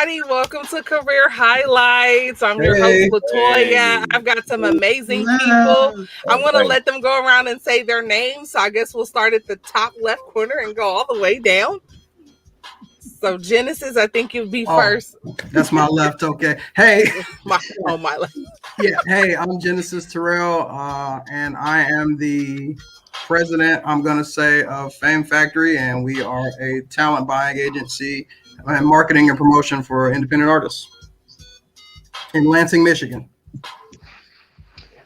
everybody. Welcome to Career Highlights. I'm your host, Latoya. I've got some amazing people. I want to let them go around and say their names. So I guess we'll start at the top left corner and go all the way down. So Genesis, I think you'd be first. That's my left. Okay. Hey. my left. Yeah. Hey, I'm Genesis Terrell, and I am the president, I'm going to say, of Fame Factory, and we are a talent buying agency and marketing and promotion for independent artists in Lansing, Michigan.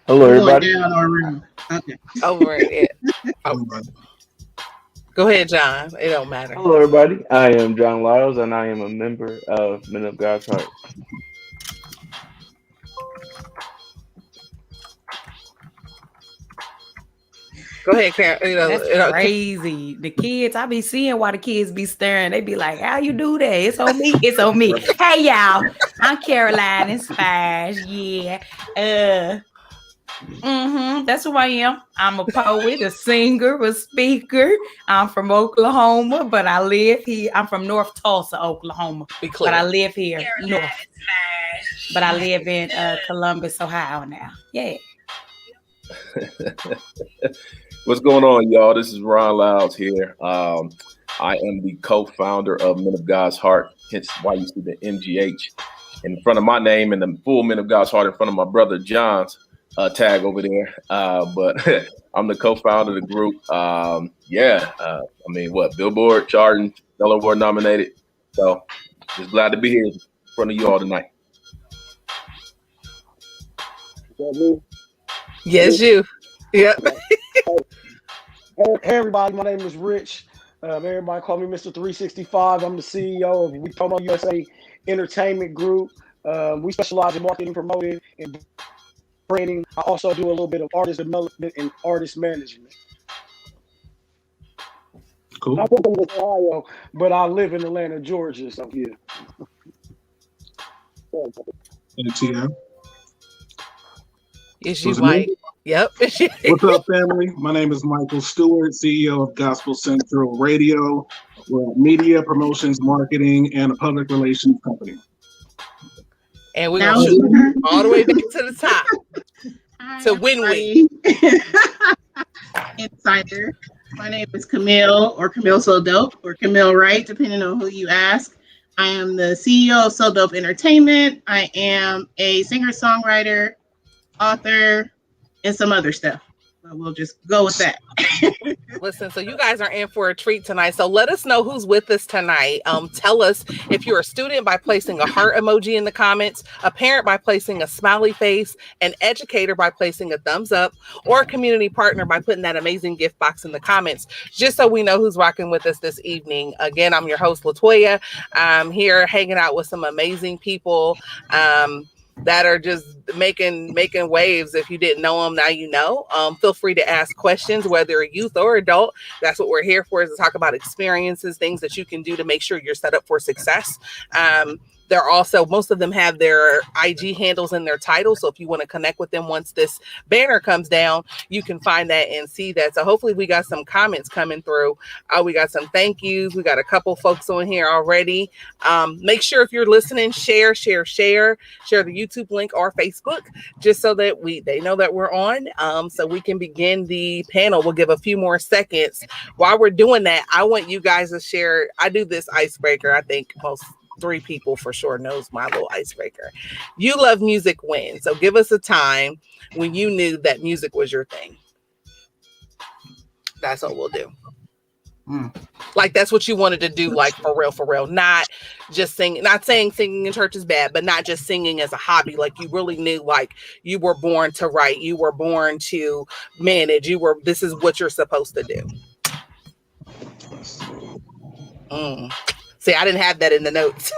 Hello, everybody. Okay. Over it. Go ahead, John. It don't matter. Hello, everybody. I am John Lyles, and I am a member of Men of God's Heart. Go ahead, Karen. That's crazy. The kids, I be seeing why the kids be staring. They be like, how you do that? It's on me. It's on me. Hey, y'all. I'm CarolineINSPIRES. Yeah. That's who I am. I'm a poet, a singer, a speaker. I'm from Oklahoma, but I live here. I'm from North Tulsa, Oklahoma. But I live here north. But I live in Columbus, Ohio now. Yeah. What's going on, y'all? This is Lyles here. I am the co-founder of Men of God's Heart, hence why you see the MGH in front of my name and the full Men of God's Heart in front of my brother John's tag over there. But I'm the co-founder of the group. Billboard charting, Stellar Award nominated. So just glad to be here in front of you all tonight. Yes, you. Yep. Hey, everybody, my name is Rich. Everybody call me Mr. 365. I'm the CEO of We Promo USA Entertainment Group. We specialize in marketing, promoting, and branding. I also do a little bit of artist development and artist management. Cool. I'm from Ohio, but I live in Atlanta, Georgia. So yeah. NTM. Is you white? Yep. What's up, family? My name is Michael Stewart, CEO of Gospel Central Radio. We're a media, promotions, marketing, and a public relations company. And we're going to shoot all the way back to the top. To win-win. Insider. My name is Qamil, or Qamil So Dope, or Qamil Wright, depending on who you ask. I am the CEO of So Dope Entertainment. I am a singer-songwriter, author, and some other stuff. But we'll just go with that. Listen, so you guys are in for a treat tonight. So let us know who's with us tonight. Tell us if you're a student by placing a heart emoji in the comments, a parent by placing a smiley face, an educator by placing a thumbs up, or a community partner by putting that amazing gift box in the comments, just so we know who's rocking with us this evening. Again, I'm your host, Latoya. I'm here hanging out with some amazing people that are just making waves. If you didn't know them, now you know. Feel free to ask questions, whether a youth or adult. That's what we're here for, is to talk about experiences, things that you can do to make sure you're set up for success. They're also, most of them have their IG handles in their title. So if you want to connect with them once this banner comes down, you can find that and see that. So hopefully we got some comments coming through. We got some thank yous. We got a couple folks on here already. Make sure if you're listening, share the YouTube link or Facebook, just so that they know that we're on, so we can begin the panel. We'll give a few more seconds. While we're doing that, I want you guys to share. I do this icebreaker. I think most 3 people for sure knows my little icebreaker. You love music when? So give us a time when you knew that music was your thing. That's what we'll do. Like that's what you wanted to do, like for real. Not just singing, not saying singing in church is bad, but not just singing as a hobby. Like you really knew, like you were born to write, you were born to manage, this is what you're supposed to do. See, I didn't have that in the notes.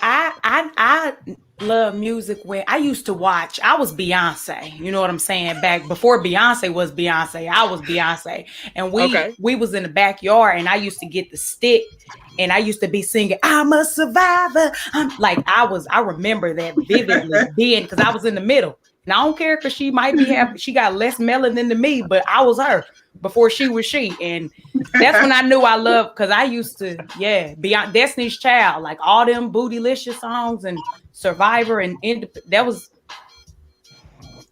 I love music when I used to watch. I was Beyonce. You know what I'm saying? Back before Beyonce was Beyonce, I was Beyonce. And we was in the backyard, and I used to get the stick, and I used to be singing, I'm a survivor. I remember that vividly then, because I was in the middle. And I don't care because she might be she got less melanin than me, but I was her before she was she. And that's when I knew I loved, because I used to, Beyond Destiny's Child, like all them Bootylicious songs and Survivor and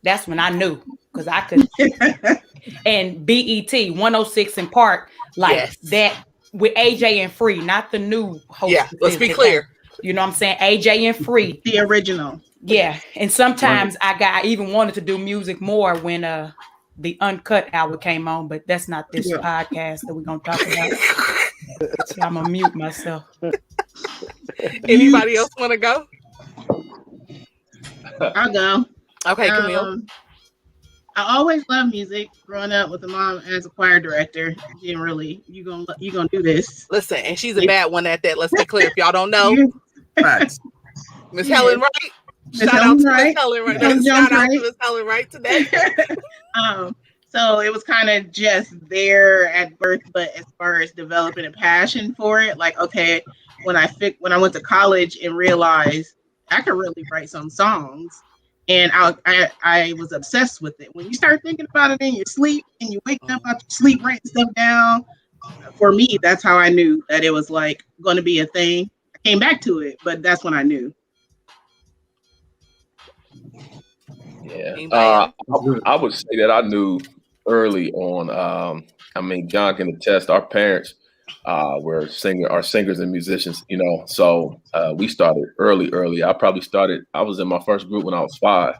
that's when I knew, because I could. And BET 106 in Park, like that with AJ and Free, not the new host. Yeah, let's be clear. You know what I'm saying? AJ and Free. The original. Yeah. And sometimes I even wanted to do music more when the Uncut album came on, but that's not this podcast that we're gonna talk about. So I'm gonna mute myself. Anybody else want to go? I'll go. Okay, Qamil. I always loved music. Growing up with a mom as a choir director, she didn't really, you gonna do this. Listen, and she's a bad one at that. Let's be clear. If y'all don't know, Miss Helen Wright. Shout out to Miss Helen Wright. Shout out to Miss Helen Wright today. So it was kind of just there at birth, but as far as developing a passion for it, like, okay, when I went to college and realized I could really write some songs. And I was obsessed with it. When you start thinking about it in your sleep and you wake up out your sleep writing stuff down, for me, that's how I knew that it was like going to be a thing. I came back to it, but that's when I knew. Yeah, I would say that I knew early on. I mean, John can attest. Our parents were singers and musicians, you know. So we started early. I was in my first group when I was 5.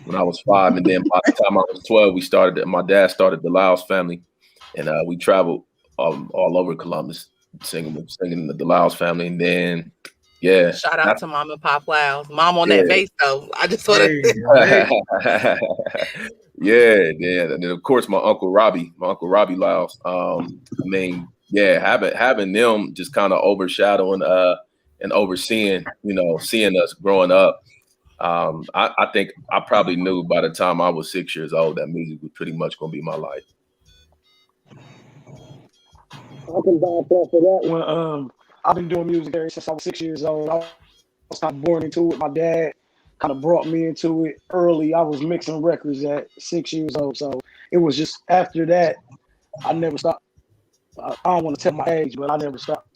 And then by the time I was 12, my dad started the Lyles family, and we traveled all over Columbus singing the Lyles family. And then shout out to Mom and Pop Lyles. Mom on that bass though. I just want to and then of course my Uncle Robbie Lyles. I mean, having them just kind of overshadowing and overseeing, you know, seeing us growing up. I think I probably knew by the time I was 6 years old that music was pretty much going to be my life. I can vouch for that one. I've been doing music ever since I was 6 years old. I was kind of born into it. My dad kind of brought me into it early. I was mixing records at 6 years old. So it was just after that, I never stopped. I don't want to tell my age, but I never stopped.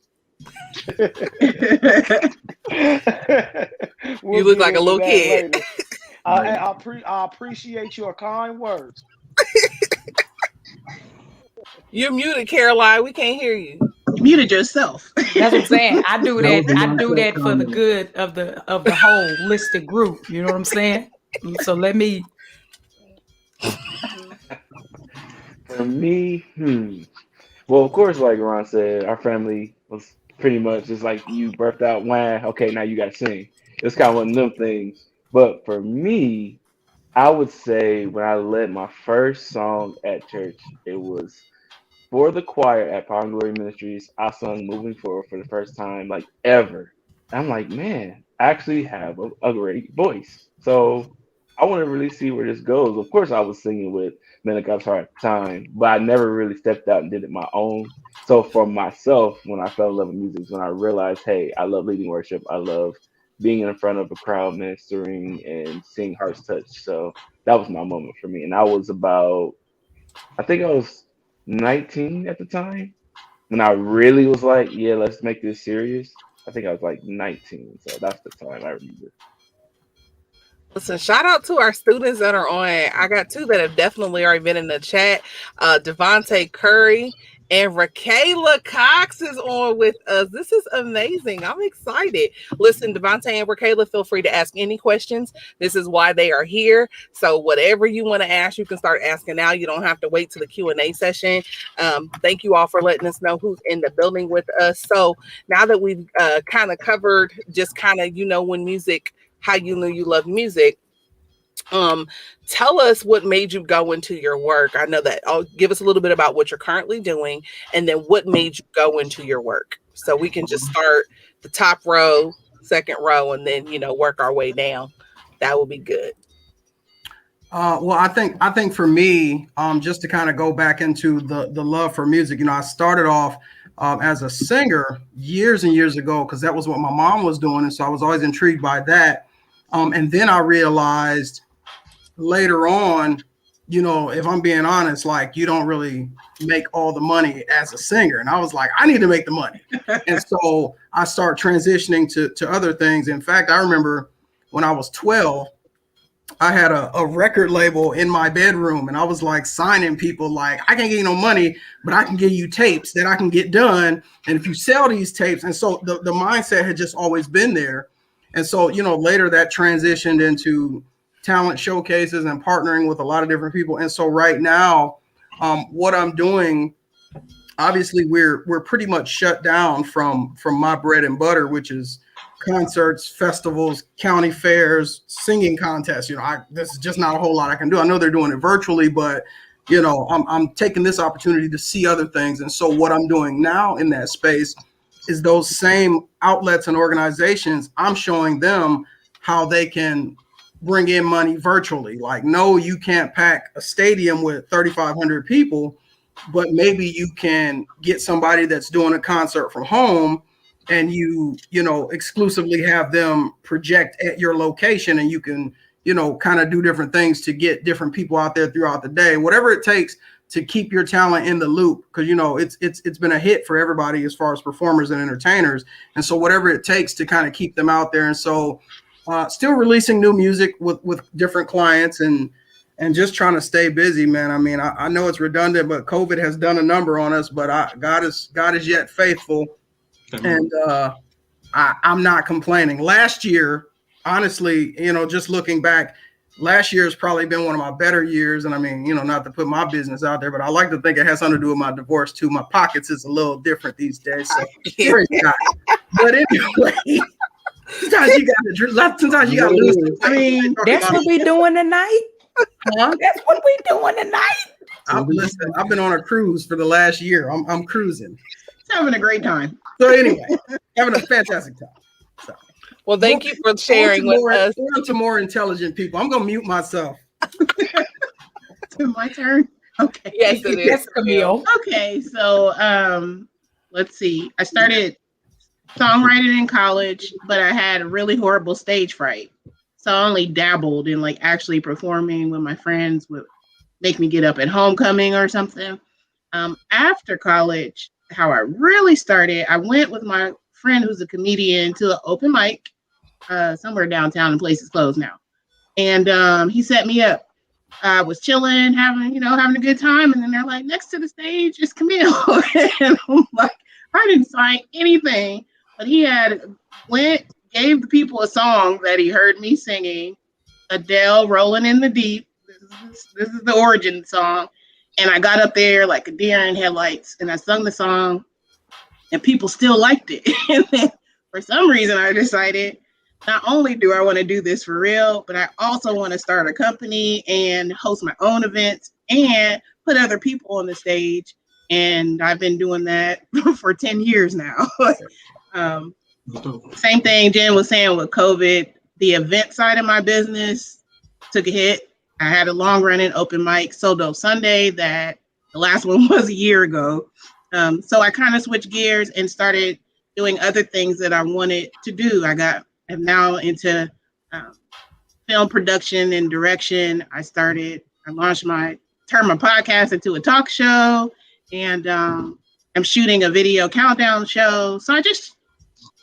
You look like a little kid. I appreciate your kind words. You're muted, Caroline. We can't hear you. You muted yourself. That's what I'm saying. I do that for the good of the whole listed group. You know what I'm saying? So let me. For me, well, of course, like Ron said, our family was pretty much just like you birthed out wine. Okay, now you got to sing. It's kind of one of them things. But for me, I would say when I led my first song at church, it was for the choir at Power and Glory Ministries. I sung Moving Forward for the first time, like ever. I'm like, man, I actually have a great voice. So I want to really see where this goes. Of course, I was singing with Men of God's Heart at the time, but I never really stepped out and did it my own. So for myself, when I fell in love with music, is when I realized, hey, I love leading worship. I love being in front of a crowd ministering and seeing hearts touch. So that was my moment for me. And I was I think I was 19 at the time when I really was like, yeah, let's make this serious. I think I was like 19. So that's the time I remember. Listen, shout out to our students that are on. I got 2 that have definitely already been in the chat. Devontae Curry and Raquela Cox is on with us. This is amazing. I'm excited. Listen, Devontae and Raquela, feel free to ask any questions. This is why they are here. So whatever you want to ask, you can start asking now. You don't have to wait till the Q&A session. Thank you all for letting us know who's in the building with us. So now that we've kind of covered just kind of, when music, how you knew you love music. Tell us what made you go into your work. I know that. Give us a little bit about what you're currently doing, and then what made you go into your work. So we can just start the top row, second row, and then work our way down. That would be good. Well, I think for me, just to kind of go back into the love for music. I started off as a singer years and years ago because that was what my mom was doing, and so I was always intrigued by that. And then I realized later on, you know, if I'm being honest, like you don't really make all the money as a singer. And I was like, I need to make the money. And so I start transitioning to other things. In fact, I remember when I was 12, I had a record label in my bedroom, and I was like signing people like, I can't get you no money, but I can give you tapes that I can get done. And if you sell these tapes, and so the mindset had just always been there. And so, you know, later that transitioned into talent showcases and partnering with a lot of different people. And so right now, what I'm doing, obviously we're pretty much shut down from my bread and butter, which is concerts, festivals, county fairs, singing contests. You know, this is just not a whole lot I can do. I know they're doing it virtually, but you know, I'm taking this opportunity to see other things. And so what I'm doing now in that space is those same outlets and organizations, I'm showing them how they can bring in money virtually. Like, no, you can't pack a stadium with 3,500 people, but maybe you can get somebody that's doing a concert from home, and you know, exclusively have them project at your location, and you can, you know, kind of do different things to get different people out there throughout the day, whatever it takes to keep your talent in the loop. Because, you know, it's been a hit for everybody as far as performers and entertainers. And so whatever it takes to kind of keep them out there. And so still releasing new music with different clients and just trying to stay busy, man. I mean, I know it's redundant, but COVID has done a number on us, but God is yet faithful. And I'm not complaining. Last year, honestly, you know, just looking back, last year has probably been one of my better years. And I mean, you know, not to put my business out there, but I like to think it has something to do with my divorce too. My pockets is a little different these days. So, but anyway, sometimes you got to lose. I mean, that's what we doing tonight. Huh? That's what we doing tonight. Listen, I've been on a cruise for the last year. I'm cruising. Having a great time. So anyway, having a fantastic time. So. Well, thank you for sharing with us. On to more intelligent people. I'm gonna mute myself. To my turn. Okay. Yes, it is. Qamil. Okay, so let's see. I started songwriting in college, but I had a really horrible stage fright. So I only dabbled in like actually performing when my friends would make me get up at homecoming or something. After college, how I really started, I went with my friend who's a comedian to an open mic somewhere downtown, and place is closed now. And he set me up. I was chilling, having a good time. And then they're like, next to the stage is Qamil. And I'm like, I didn't sign anything, but he gave the people a song that he heard me singing, Adele, Rolling in the Deep. This is the origin song. And I got up there like a deer in headlights, and I sung the song, and people still liked it. And then for some reason, I decided not only do I want to do this for real, but I also want to start a company and host my own events and put other people on the stage. And I've been doing that for 10 years now. Same thing Jen was saying with COVID, the event side of my business took a hit. I had a long running open mic, So Dope Sunday, that the last one was a year ago. So I kind of switched gears and started doing other things that I wanted to do. I'm now into film production and direction. turned my podcast into a talk show, and I'm shooting a video countdown show. So I just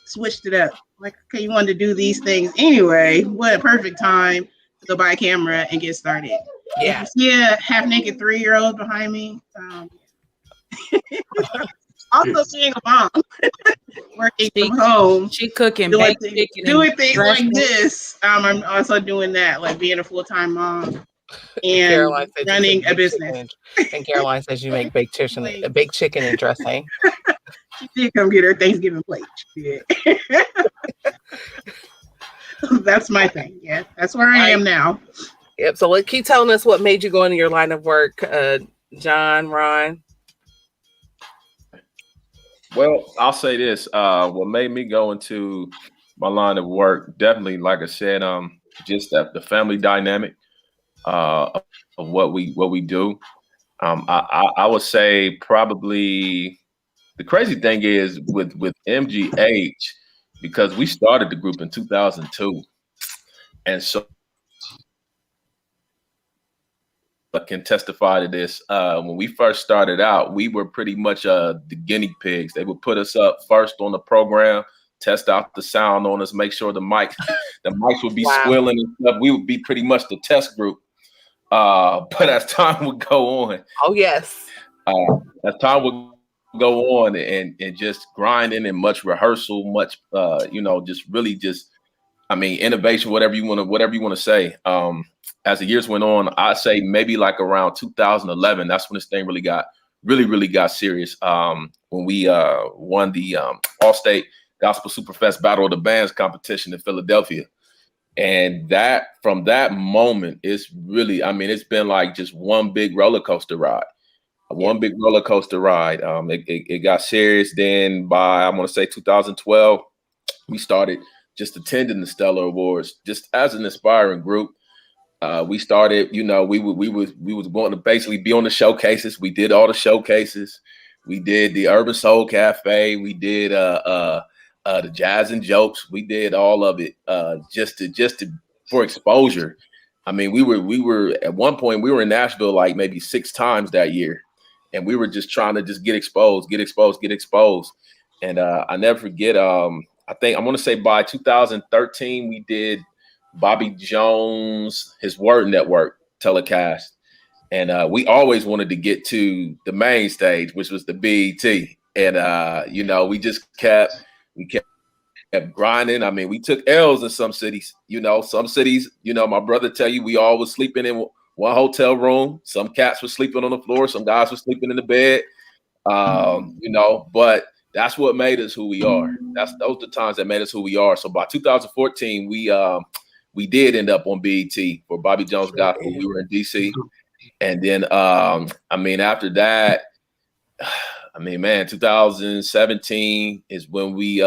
switched it up. Like, okay, you wanted to do these things anyway. What a perfect time to go buy a camera and get started. Yeah. If you see a half-naked 3-year-old behind me. Also being a mom, working from home. She cooking, doing like things like this. I'm also doing that, like being a full-time mom and running a business. And Caroline says you make baked chicken and dressing. She did come get her Thanksgiving plate. She did. That's my thing. Yeah, that's where I am now. Yep. So keep telling us what made you go into your line of work, John, Ron. Well, I'll say this. What made me go into my line of work, definitely, like I said, just the family dynamic of what we do. I would say probably the crazy thing is with MGH, because we started the group in 2002, and so can testify to this. When we first started out, we were pretty much the guinea pigs. They would put us up first on the program, test out the sound on us, make sure the mics would be squealing and stuff. We would be pretty much the test group. But as time would go on, as time would go on and just grinding and much rehearsal, much innovation, whatever you want to say. As the years went on, I'd say maybe like around 2011, that's when this thing really got serious. When we won the All-State Gospel Superfest Battle of the Bands competition in Philadelphia. And from that moment, it's really, it's been like just one big roller coaster ride. It got serious. Then by, I want to say 2012, we started just attending the Stellar Awards just as an inspiring group. We started, we was going to basically be on the showcases. We did all the showcases. We did the Urban Soul Cafe. We did the Jazz and Jokes. We did all of it just for exposure. We were at one point, we were in Nashville like maybe 6 times that year. And we were just trying to just get exposed. And I never forget, I think I'm going to say by 2013, we did Bobby Jones, his Word Network telecast. And we always wanted to get to the main stage, which was the BET. And, we just kept grinding. We took L's in some cities, my brother tell you, we all was sleeping in one hotel room. Some cats were sleeping on the floor. Some guys were sleeping in the bed, but that's what made us who we are. Those are the times that made us who we are. So by 2014, we did end up on BET for Bobby Jones Gospel. We were in DC. And then, after that, 2017 is when we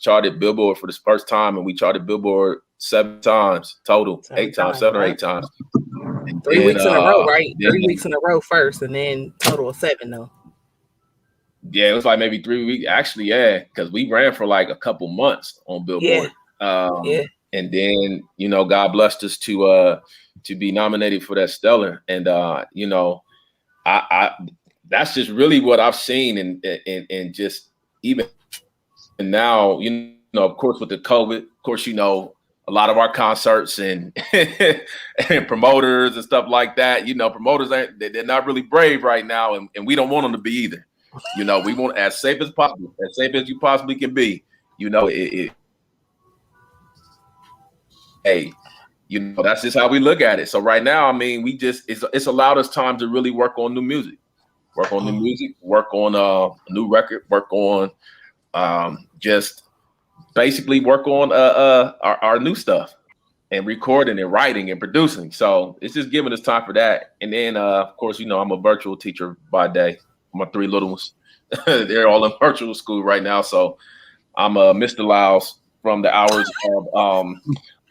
charted Billboard for the first time, and we charted Billboard 7 times total, 8 times, 7 or 8 times. 3 weeks in a row, right? 3 weeks in a row first, and then total of 7 though. Yeah, it was like maybe 3 weeks. Actually, yeah, because we ran for like a couple months on Billboard. And then, God blessed us to be nominated for that Stellar. And I that's just really what I've seen, and just even now, of course, with the COVID, of course, a lot of our concerts and and promoters and stuff like that, promoters they're not really brave right now, and we don't want them to be either. We want as safe as possible, as safe as you possibly can be. That's just how we look at it. So right now, it's allowed us time to really work on new music, work on a new record, work on just basically work on our new stuff and recording and writing and producing. So it's just giving us time for that. And then, of course, I'm a virtual teacher by day. My 3 little ones, they're all in virtual school right now. So I'm Mr. Lyles from the hours of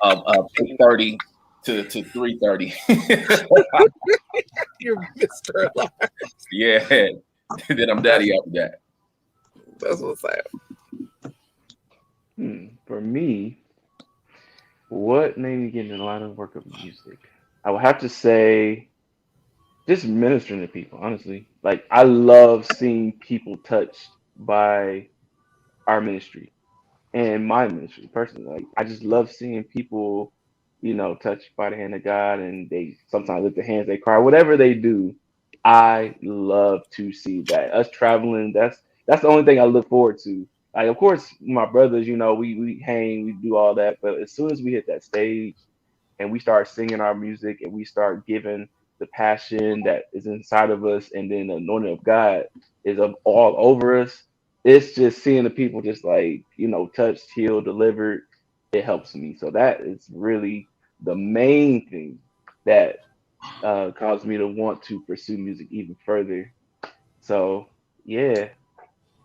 8:30 to 3:30. You're Mr. Lyles. Yeah. Then I'm daddy after that. That's what's up. For me, what made me get in a lot of work of music? I would have to say just ministering to people, honestly. Like, I love seeing people touched by our ministry and my ministry personally. Like, I just love seeing people, touched by the hand of God, and they sometimes lift their hands, they cry, whatever they do. I love to see that. Us traveling, that's the only thing I look forward to. Like, of course, my brothers, we hang, we do all that. But as soon as we hit that stage and we start singing our music and we start giving the passion that is inside of us, and then the anointing of God is all over us, it's just seeing the people just like, touched, healed, delivered. It helps me. So that is really the main thing that caused me to want to pursue music even further. So, yeah,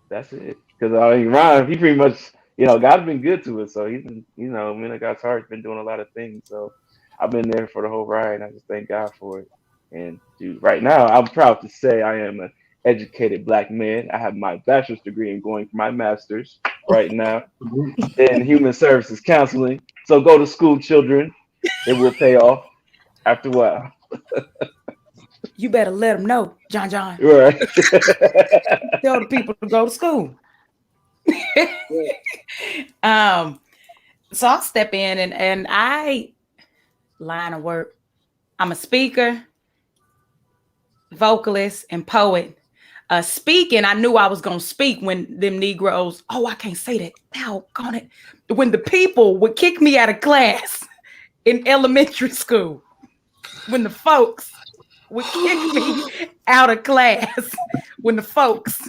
that's it. Because Ron, he pretty much, God's been good to us. So he's been, Men of God's Heart, been doing a lot of things. So I've been there for the whole ride, and I just thank God for it. And dude, right now, I'm proud to say I am an educated Black man. I have my bachelor's degree and going for my master's right now in human services counseling. So go to school, children. It will pay off after a while. You better let them know, John. Right. Tell the people to go to school. So I'll step in and I line of work. I'm a speaker, vocalist, and poet. Speaking, I knew I was gonna speak when them Negroes. Oh, I can't say that. Doggone it. When the people would kick me out of class in elementary school, when the folks would kick me out of class, when the folks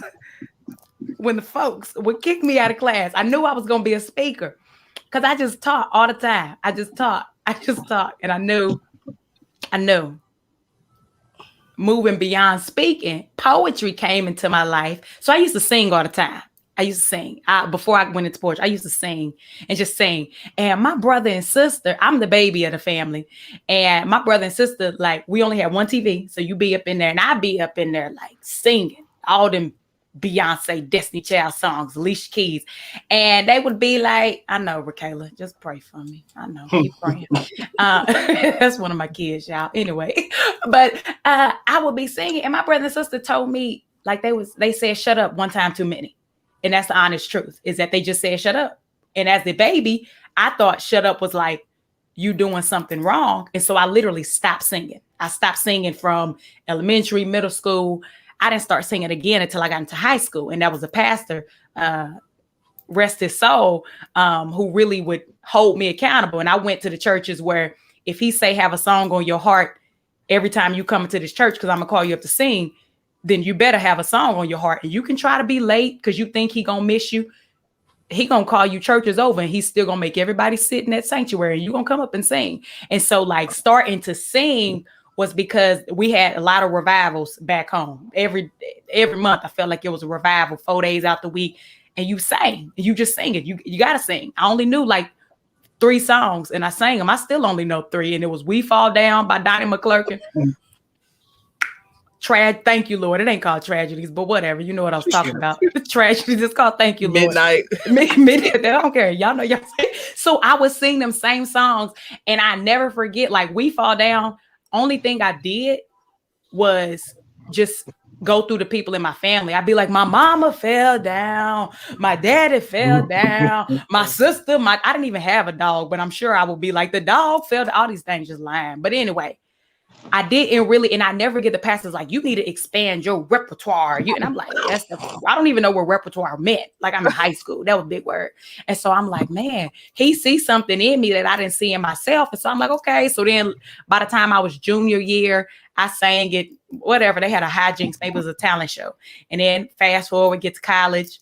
would kick me out of class, I knew I was gonna be a speaker because I just taught all the time. I just taught, and I knew. Moving beyond speaking, poetry came into my life. So I used to sing all the time. Before I went into poetry, I used to sing and just sing. And my brother and sister, I'm the baby of the family. And my brother and sister, like, we only had one TV. So you be up in there and I be up in there like singing all them Beyonce, Destiny Child songs, Alicia Keys. And they would be like, I know, Rakayla, just pray for me. I know, keep praying. That's one of my kids, y'all. Anyway, but I would be singing. And my brother and sister told me, like, they said, shut up one time too many. And that's the honest truth, is that they just said, shut up. And as the baby, I thought shut up was like you doing something wrong. And so I literally stopped singing. I stopped singing from elementary, middle school. I didn't start singing again until I got into high school. And that was a pastor, rest his soul, who really would hold me accountable. And I went to the churches where if he say have a song on your heart every time you come into this church, because I'm going to call you up to sing, then you better have a song on your heart. And you can try to be late because you think he going to miss you. He going to call you churches over and he's still going to make everybody sit in that sanctuary and you're going to come up and sing. And so like starting to sing was because we had a lot of revivals back home. Every month, I felt like it was a revival, 4 days out the week. And you sang, you just sing it. You got to sing. I only knew like 3 songs and I sang them. I still only know 3. And it was We Fall Down by Donnie McClurkin. Thank you, Lord. It ain't called Tragedies, but whatever. You know what I was talking about. Tragedies. It's called Thank You, Lord. Midnight. They don't care. Y'all know y'all. So I would sing them same songs and I never forget, like We Fall Down. Only thing I did was just go through the people in my family. I'd be like, my mama fell down, my daddy fell down, my sister, I didn't even have a dog, but I'm sure I would be like, the dog fell down, all these things just lying. But anyway, I didn't really, and I never get the pastors like, you need to expand your repertoire. And I'm like, I don't even know what repertoire meant. Like I'm in high school, that was a big word. And so I'm like, man, he sees something in me that I didn't see in myself. And so I'm like, okay. So then by the time I was junior year, I sang it, whatever. They had a hijinks, maybe it was a talent show. And then fast forward, get to college.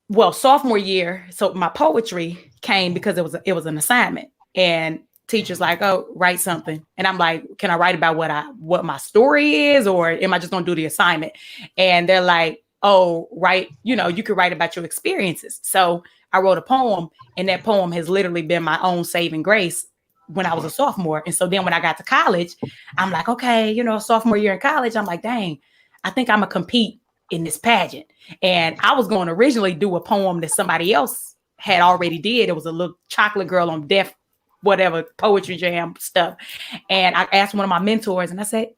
Well, sophomore year. So my poetry came because it was an assignment. And teacher's like, oh, write something. And I'm like, can I write about what my story is, or am I just going to do the assignment? And they're like, oh, write, you could write about your experiences. So I wrote a poem, and that poem has literally been my own saving grace when I was a sophomore. And so then when I got to college, I'm like, okay, sophomore year in college, I'm like, dang, I think I'm going to compete in this pageant. And I was going to originally do a poem that somebody else had already did. It was a little chocolate girl on deaf, whatever, poetry jam stuff. And I asked one of my mentors and I said,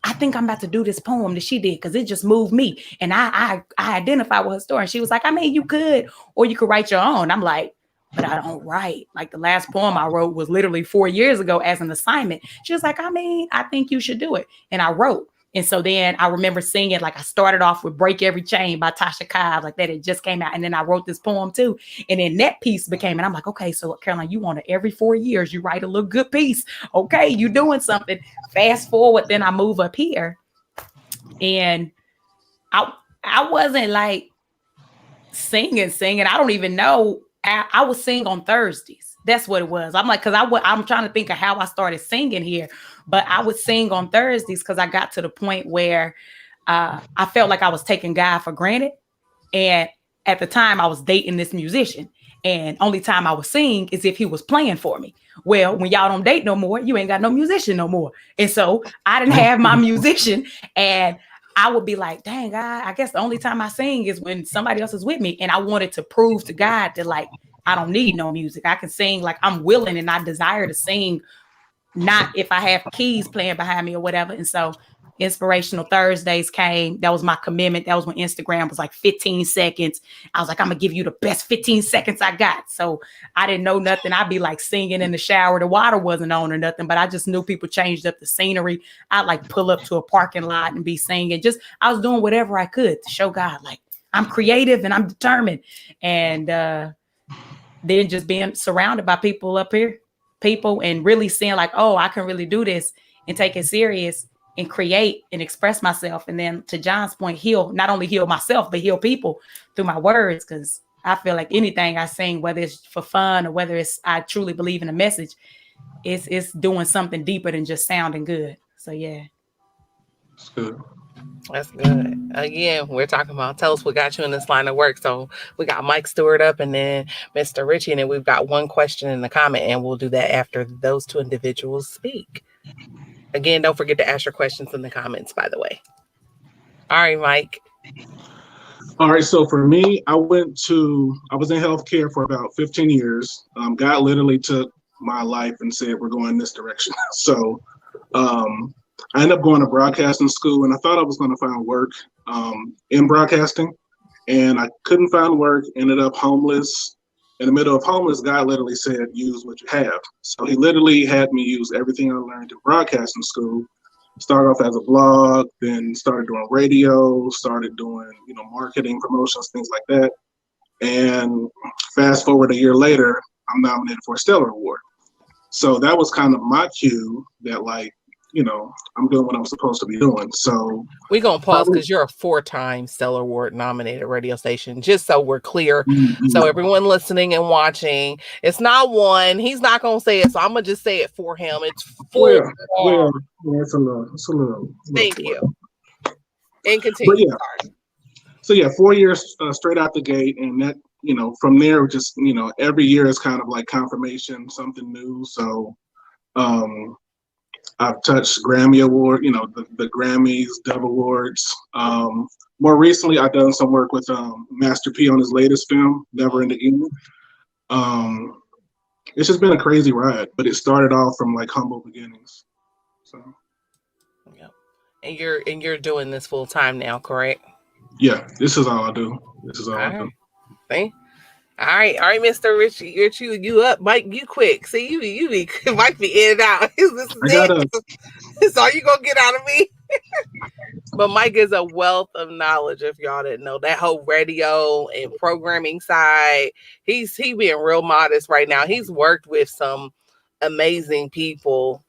I think I'm about to do this poem that she did because it just moved me. And I identified with her story. And she was like, I mean, you could, or you could write your own. I'm like, but I don't write. Like the last poem I wrote was literally 4 years ago as an assignment. She was like, I mean, I think you should do it. And I wrote. And so then I remember singing, like I started off with Break Every Chain by Tasha Cobbs, like that. It just came out. And then I wrote this poem too. And then that piece became, and I'm like, okay, so Caroline, you want to every 4 years, you write a little good piece. Okay, you doing something. Fast forward, then I move up here. And I wasn't like singing. I don't even know. I would sing on Thursdays. That's what it was. I'm like, I'm trying to think of how I started singing here, but I would sing on Thursdays because I got to the point where I felt like I was taking God for granted. And at the time I was dating this musician, and only time I would sing is if he was playing for me. Well, when y'all don't date no more, you ain't got no musician no more. And so I didn't have my musician, and I would be like, dang, God, I guess the only time I sing is when somebody else is with me. And I wanted to prove to God that, like, I don't need no music. I can sing, like, I'm willing and I desire to sing not if I have keys playing behind me or whatever. And so Inspirational Thursdays came. That was my commitment. That was when Instagram was like 15 seconds. I was like, I'm gonna give you the best 15 seconds I got. So I didn't know nothing. I'd be like singing in the shower. The water wasn't on or nothing, but I just knew people changed up the scenery. I'd like pull up to a parking lot and be singing. Just I was doing whatever I could to show God, like I'm creative and I'm determined. And then just being surrounded by people up here, people, and really seeing like, oh, I can really do this and take it serious and create and express myself. And then to John's point, not only heal myself, but heal people through my words. Because I feel like anything I sing, whether it's for fun or whether it's I truly believe in a message, it's doing something deeper than just sounding good. So yeah. That's good. That's good. Again, we're talking about tell us what got you in this line of work. So we got Mike Stewart up and then Mr. Richie, and then we've got one question in the comment, and we'll do that after those two individuals speak. Again, don't forget to ask your questions in the comments, by the way. All right, Mike. All right, so for me, I was in healthcare for about 15 years. God literally took my life and said, we're going this direction. So I ended up going to broadcasting school, and I thought I was going to find work in broadcasting, and I couldn't find work, ended up homeless. In the middle of homeless, God literally said, use what you have. So he literally had me use everything I learned in broadcasting school. Started off as a blog, then started doing radio, started doing, marketing, promotions, things like that. And fast forward a year later, I'm nominated for a Stellar Award. So that was kind of my cue that I'm doing what I'm supposed to be doing. So we're going to pause because you're a 4-time Stellar Award nominated radio station, just so we're clear. Mm-hmm. So everyone listening and watching, it's not one. He's not going to say it. So I'm going to just say it for him. It's 4. Yeah, it's a little. Thank you. And continue. So 4 years straight out the gate. And that, from there, just, every year is kind of like confirmation, something new. So, I've touched Grammy Award, the Grammys, Dove Awards. More recently, I've done some work with Master P on his latest film, Never in the End. It's just been a crazy ride, but it started off from like humble beginnings. So, yeah. And you're doing this full time now, correct? Yeah, this is all I do. I do. See? All right, Mr. Richie, you up, Mike? You quick. See, you Mike be in and out. So you gonna get out of me? But Mike is a wealth of knowledge. If y'all didn't know, that whole radio and programming side, he being real modest right now. He's worked with some amazing people.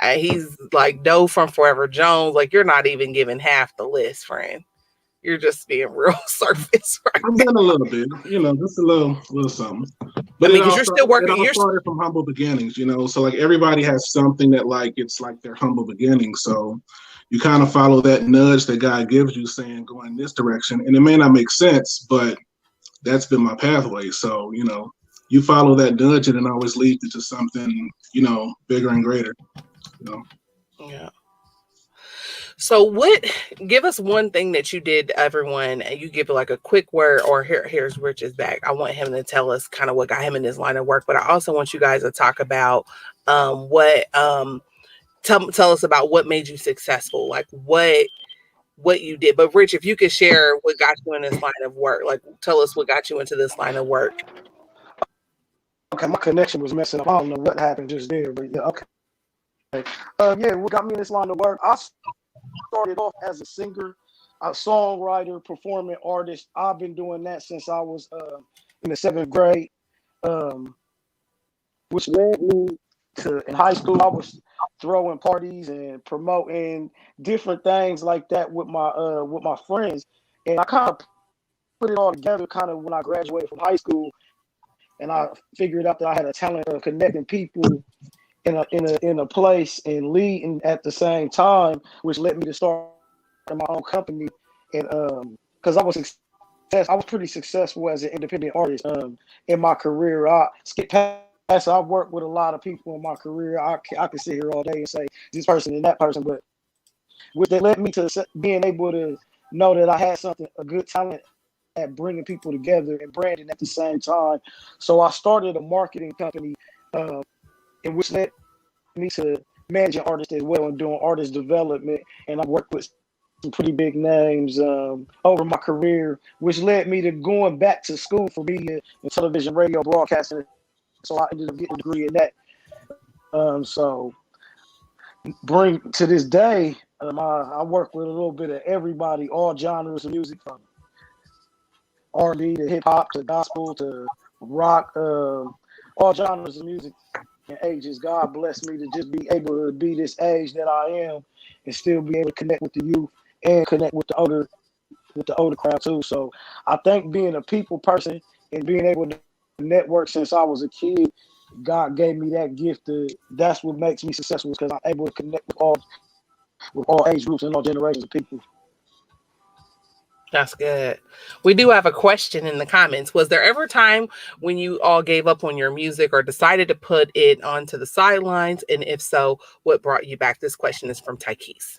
He's like Doe from Forever Jones. Like you're not even giving half the list, friend. You're just being real surface, right? I've done a little bit, just a little something. But because you're still working. You're started from humble beginnings, So like everybody has something that it's like their humble beginnings. So you kind of follow that nudge that God gives you, saying go in this direction, and it may not make sense, but that's been my pathway. So you follow that nudge, and it always leads you to something bigger and greater. Yeah. So give us one thing that you did to everyone, and you give like a quick word, or here's Rich's back. I want him to tell us kind of what got him in this line of work, but I also want you guys to talk about tell us about what made you successful, like what you did. But Rich, if you could share what got you in this line of work, like tell us what got you into this line of work. Okay, my connection was messing up. I don't know what happened just there, but yeah, okay. What got me in this line of work? I started off as a singer, a songwriter, performing artist. I've been doing that since I was in the 7th grade, which led me to in high school. I was throwing parties and promoting different things like that with my friends, and I kind of put it all together kind of when I graduated from high school, and I figured out that I had a talent of connecting people in a place and leading at the same time, which led me to start my own company. And because I was pretty successful as an independent artist in my career. I skip past. I've worked with a lot of people in my career. I could sit here all day and say this person and that person, but which that led me to being able to know that I had a good talent at bringing people together and branding at the same time. So I started a marketing company, in which led me to managing artists as well and doing artist development. And I've worked with some pretty big names over my career, which led me to going back to school for media and television, radio, broadcasting. So I ended up getting a degree in that. So bring to this day, I work with a little bit of everybody, all genres of music, from R&B to hip hop to gospel to rock, all genres of music and ages. God bless me to just be able to be this age that I am and still be able to connect with the youth and connect with the older crowd too. So I think being a people person and being able to network since I was a kid, God gave me that gift. That's what makes me successful, because I'm able to connect with all age groups and all generations of people. That's good. We do have a question in the comments. Was there ever a time when you all gave up on your music or decided to put it onto the sidelines? And if so, what brought you back? This question is from Tykees.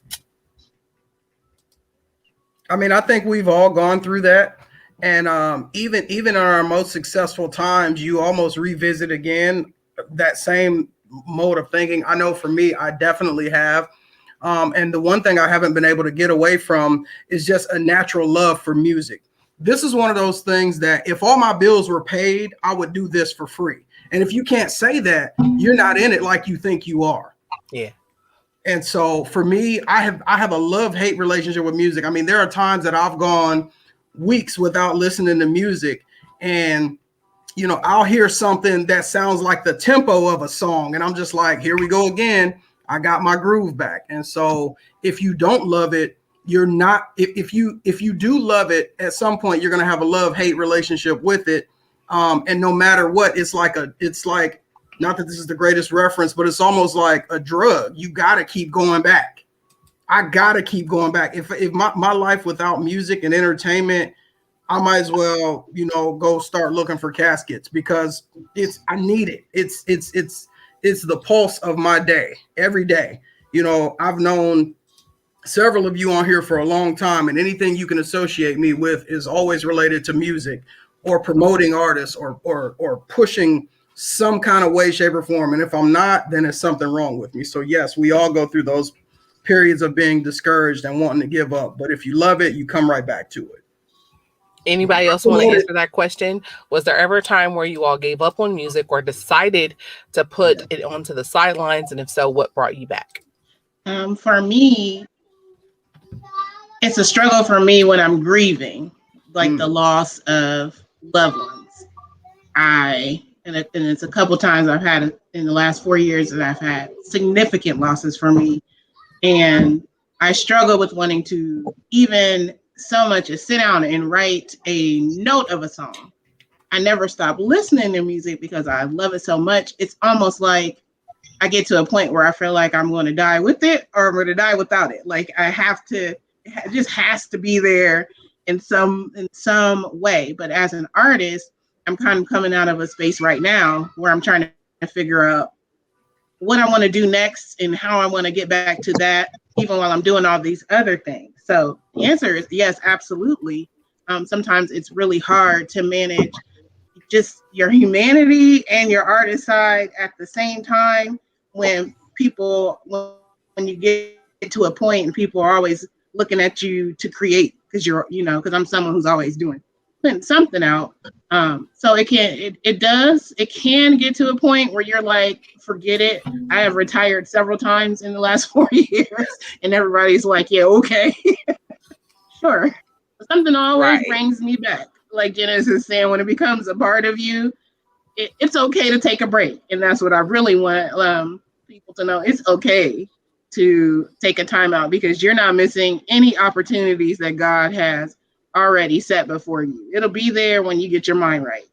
I mean, I think we've all gone through that. And even in our most successful times, you almost revisit again that same mode of thinking. I know for me, I definitely have. And the one thing I haven't been able to get away from is just a natural love for music. This is one of those things that if all my bills were paid, I would do this for free. And if you can't say that, you're not in it like you think you are. Yeah. And so for me, I have a love-hate relationship with music. I mean, there are times that I've gone weeks without listening to music, and I'll hear something that sounds like the tempo of a song, and I'm just like, here we go again. I got my groove back. And so if you don't love it, you're not, if you do love it, at some point you're going to have a love-hate relationship with it. And no matter what, it's like not that this is the greatest reference, but it's almost like a drug. You got to keep going back. I got to keep going back. If my life without music and entertainment, I might as well, go start looking for caskets, because I need it. It's the pulse of my day every day. I've known several of you on here for a long time, and anything you can associate me with is always related to music or promoting artists or pushing some kind of way, shape, or form. And if I'm not, then there's something wrong with me. So yes, we all go through those periods of being discouraged and wanting to give up. But if you love it, you come right back to it. Anybody else want to answer that question? Was there ever a time where you all gave up on music or decided to put it onto the sidelines? And if so, what brought you back? For me, it's a struggle for me when I'm grieving, like the loss of loved ones. And it's a couple times I've had in the last 4 years that I've had significant losses for me. And I struggle with wanting to even so much as sit down and write a note of a song. I never stop listening to music because I love it so much. It's almost like I get to a point where I feel like I'm going to die with it or I'm going to die without it. Like it just has to be there in some way. But as an artist, I'm kind of coming out of a space right now where I'm trying to figure out what I want to do next and how I want to get back to that, even while I'm doing all these other things. So the answer is yes, absolutely. Sometimes it's really hard to manage just your humanity and your artist side at the same time when you get to a point and people are always looking at you to create because I'm someone who's always putting something out. So it can get to a point where you're like, forget it. I have retired several times in the last 4 years and everybody's like, yeah, okay. Sure. Something always brings me back. Like Genesis is saying, when it becomes a part of you, it's okay to take a break. And that's what I really want people to know. It's okay to take a time out because you're not missing any opportunities that God has already set before you. It'll be there when you get your mind right.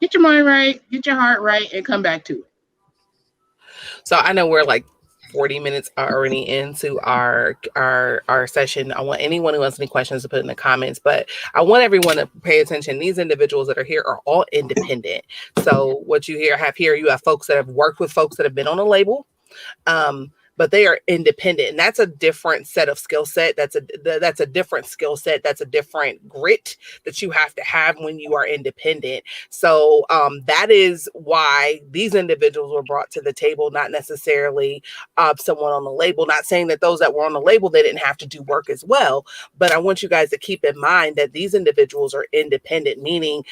Get your mind right, get your heart right, and come back to it. So I know we're like 40 minutes already into our session. I want anyone who has any questions to put in the comments, but I want everyone to pay attention. These individuals that are here are all independent. So what you have here, you have folks that have worked with folks that have been on a label. but they are independent, and that's a different set of skill set. That's a different skill set. That's a different grit that you have to have when you are independent. So that is why these individuals were brought to the table, not necessarily someone on the label. Not saying that those that were on the label, they didn't have to do work as well, but I want you guys to keep in mind that these individuals are independent, meaning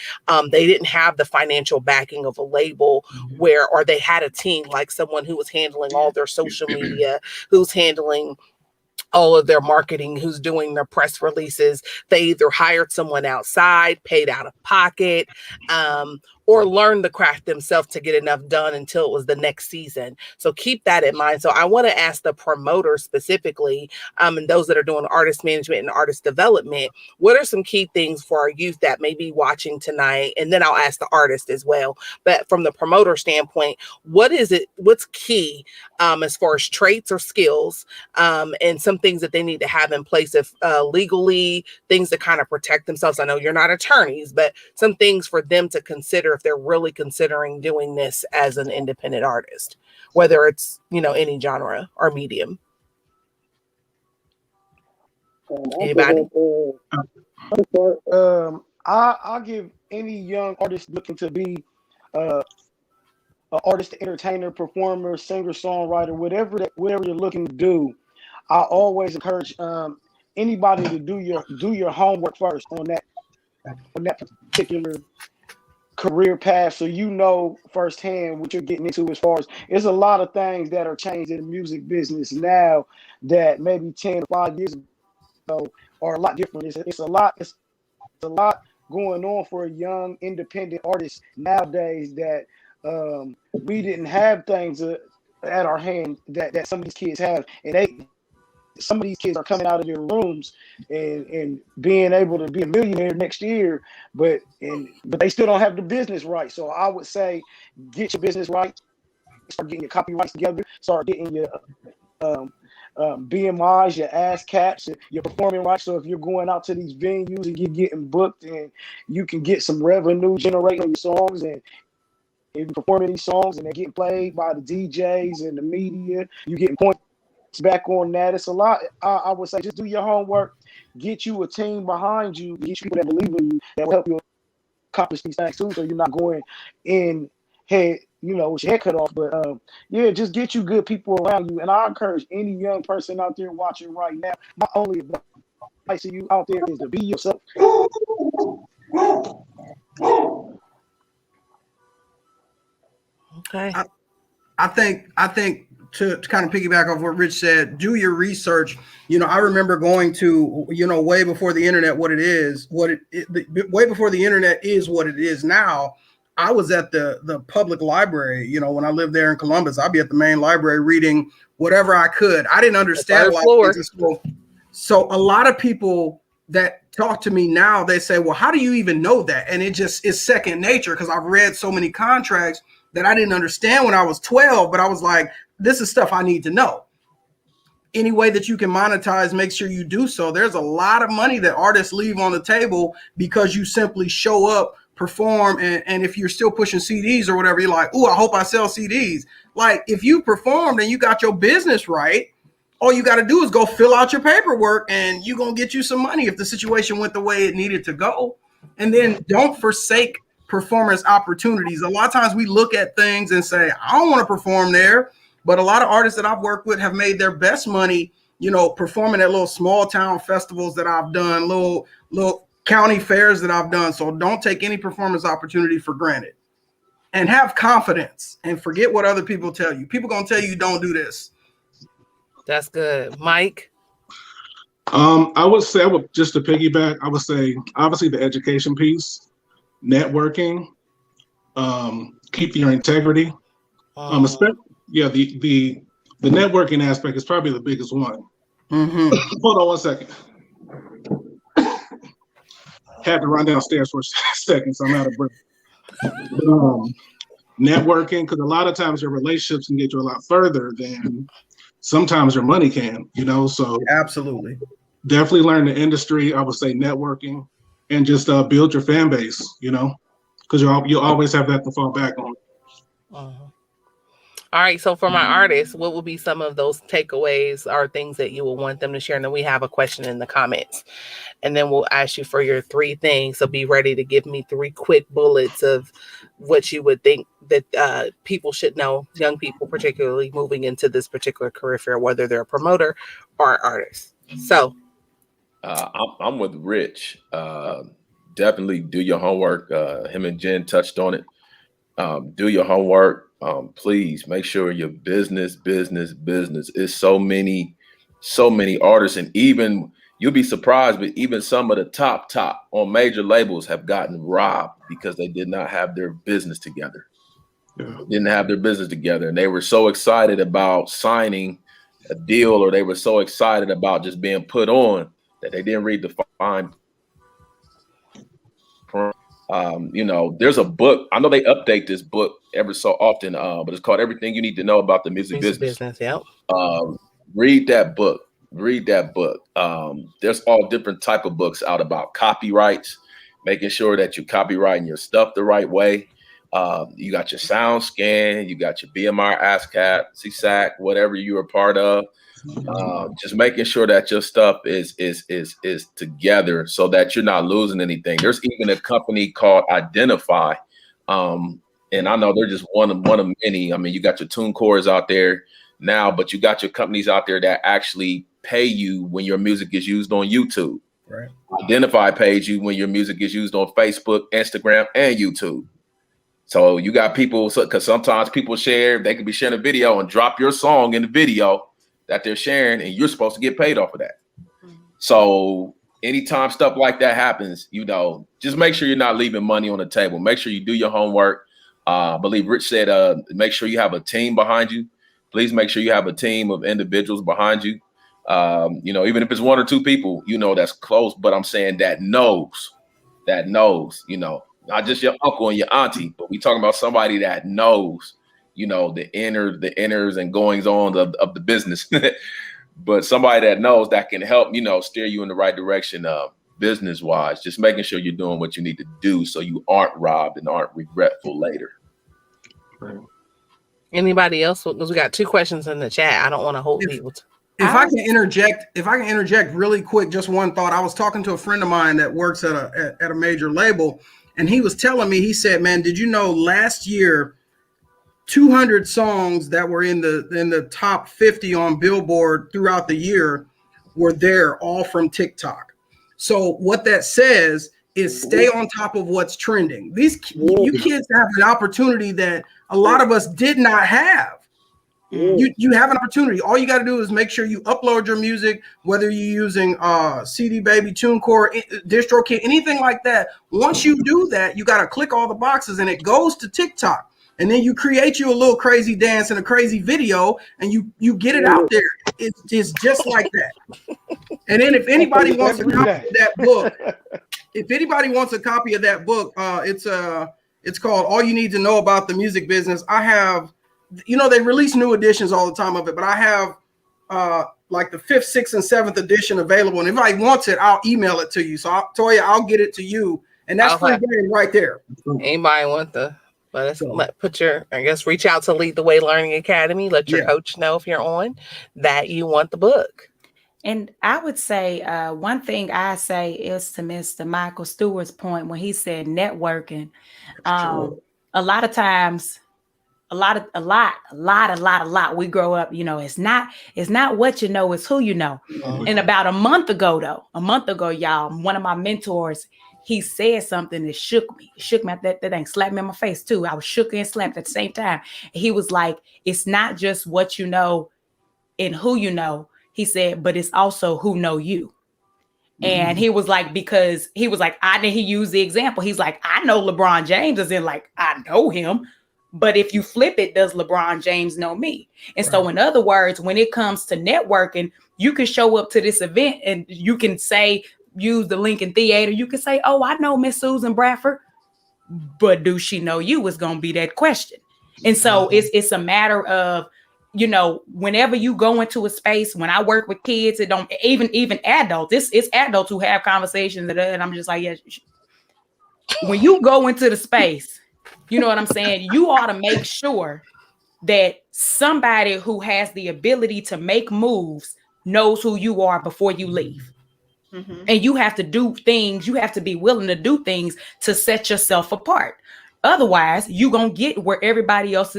they didn't have the financial backing of a label or they had a team, like someone who was handling all their social media, who's handling all of their marketing, who's doing their press releases. They either hired someone outside, paid out of pocket, or learned the craft themselves to get enough done until it was the next season. So keep that in mind. So I want to ask the promoters specifically, and those that are doing artist management and artist development, what are some key things for our youth that may be watching tonight? And then I'll ask the artist as well. But from the promoter standpoint, what's key as far as traits or skills, and some things that they need to have in place if legally, things to kind of protect themselves? I know you're not attorneys, but some things for them to consider if they're really considering doing this as an independent artist, whether it's, any genre or medium. Anybody? I'll give any young artist looking to be an artist, entertainer, performer, singer, songwriter, whatever you're looking to do. I always encourage anybody to do your homework first on that particular career path, so you know firsthand what you're getting into. As far as, there's a lot of things that are changed in the music business now that maybe 10 or 5 years ago are a lot different. It's a lot going on for a young independent artist nowadays that we didn't have things at our hand that some of these kids have, and some of these kids are coming out of their rooms and being able to be a millionaire next year, but they still don't have the business right. So I would say, get your business right, start getting your copyrights together, start getting your BMIs, your ASCAPs, your performing rights. So if you're going out to these venues and you're getting booked, and you can get some revenue generating on your songs, and if you're performing these songs and they're getting played by the DJs and the media, you're getting points back on that. It's a lot. I would say, just do your homework, get you a team behind you, get you people that believe in you, that will help you accomplish these things too, so you're not going in head, with your head cut off. But just get you good people around you. And I encourage any young person out there watching right now, my only advice to you out there is to be yourself. Okay. I think to kind of piggyback off what Rich said, do your research. I remember going to, way before the internet, way before the internet is what it is now. I was at the public library. When I lived there in Columbus, I'd be at the main library reading whatever I could. I didn't understand a lot of things in school. So a lot of people that talk to me now, they say, well, how do you even know that? And it just is second nature, because I've read so many contracts that I didn't understand when I was 12, but I was like, this is stuff I need to know. Any way that you can monetize, make sure you do so. There's a lot of money that artists leave on the table because you simply show up, perform, and if you're still pushing CDs or whatever, you're like, oh, I hope I sell CDs. Like, if you performed and you got your business right, all you got to do is go fill out your paperwork, and you're going to get you some money if the situation went the way it needed to go. And then don't forsake performance opportunities. A lot of times we look at things and say, I don't want to perform there. But a lot of artists that I've worked with have made their best money, performing at little small town festivals that I've done, little county fairs that I've done. So don't take any performance opportunity for granted, and have confidence, and forget what other people tell you. People going to tell you don't do this. That's good. Mike? I would just to piggyback, I would say, obviously, the education piece, networking, keep your integrity. The networking aspect is probably the biggest one. Mm-hmm. Hold on 1 second. Had to run downstairs for a second, so I'm out of breath. Networking, because a lot of times your relationships can get you a lot further than sometimes your money can, so absolutely. Definitely learn the industry. I would say networking, and just build your fan base, because you'll always have that to fall back on. All right. So for my artists, what will be some of those takeaways or things that you will want them to share? And then we have a question in the comments. And then we'll ask you for your 3 things. So be ready to give me 3 quick bullets of what you would think that people should know, young people particularly moving into this particular career fair, whether they're a promoter or artist. So I'm with Rich. Definitely do your homework. Him and Jen touched on it. Do your homework. Please make sure your business. Is so many artists, and even you'll be surprised, but even some of the top on major labels have gotten robbed because they did not have their business together. Didn't have their business together, and they were so excited about signing a deal, or they were so excited about just being put on that they didn't read the fine. There's a book. I know they update this book every so often, but it's called Everything You Need to Know About the Music Business. Yep. Read that book. There's all different type of books out about copyrights, making sure that you're copywriting your stuff the right way. You got your sound scan, you got your BMR, ASCAP, CSAC, whatever you're a part of. Just making sure that your stuff is together so that you're not losing anything. There's even a company called Identify, and I know they're just one of many. I mean, you got your TuneCores out there now, but you got your companies out there that actually pay you when your music is used on YouTube. Right. Identify pays you when your music is used on Facebook, Instagram, and YouTube. So you got people, because sometimes people they could be sharing a video and drop your song in the video that they're sharing, and you're supposed to get paid off of that. So anytime stuff like that happens, just make sure you're not leaving money on the table. Make sure you do your homework. I believe Rich said, make sure you have a team behind you. Please make sure you have a team of individuals behind you. Even if it's 1 or 2 people, that's close, but I'm saying that knows, not just your uncle and your auntie, but we talking about somebody that knows, the inners and goings on of the business, but somebody that knows that can help, steer you in the right direction, business wise, just making sure you're doing what you need to do so you aren't robbed and aren't regretful later. Right. Anybody else? Because we got 2 questions in the chat. I don't want to hold people. If I can interject really quick, just one thought. I was talking to a friend of mine that works at a major label, and he was telling me, he said, man, did you know last year 200 songs that were in the top 50 on Billboard throughout the year were there, all from TikTok. So what that says is stay on top of what's trending. You kids have an opportunity that a lot of us did not have. You have an opportunity. All you got to do is make sure you upload your music, whether you're using CD Baby, TuneCore, DistroKid, anything like that. Once you do that, you got to click all the boxes and it goes to TikTok. And then you create you a little crazy dance and a crazy video, and you get it out there. It's just like that. And then if anybody wants a copy of that book, it's called All You Need to Know About the Music Business. I have, they release new editions all the time of it, but I have like the 5th, 6th, and 7th edition available. And if anybody wants it, I'll email it to you. So Toya, I'll get it to you, and that's free game right there. Anybody want reach out to Lead the Way Learning Academy. Let your coach know if you're on that you want the book. And I would say one thing I say is to Mr. Michael Stewart's point when he said networking. A lot of times, a lot. We grow up, it's not what you know, it's who you know. And about a month ago, y'all, one of my mentors, he said something that shook me. That thing slapped me in my face too. I was shook and slapped at the same time. He was like, it's not just what you know and who you know. He said, but it's also who know you. And he was like, he used the example. He's like, I know LeBron James, as in like, I know him. But if you flip it, does LeBron James know me? And so in other words, when it comes to networking, you can show up to this event and you can say, use the Lincoln Theater. You can say, oh, I know Miss Susan Bradford, but do she know you is going to be that question. And so it's a matter of, whenever you go into a space, when I work with kids, it don't even adults, it's adults who have conversations and I'm just like, yeah. When you go into the space, you know what I'm saying? You ought to make sure that somebody who has the ability to make moves knows who you are before you leave. Mm-hmm. And you have to do things, you have to be willing to do things to set yourself apart. Otherwise, you're going to get where everybody else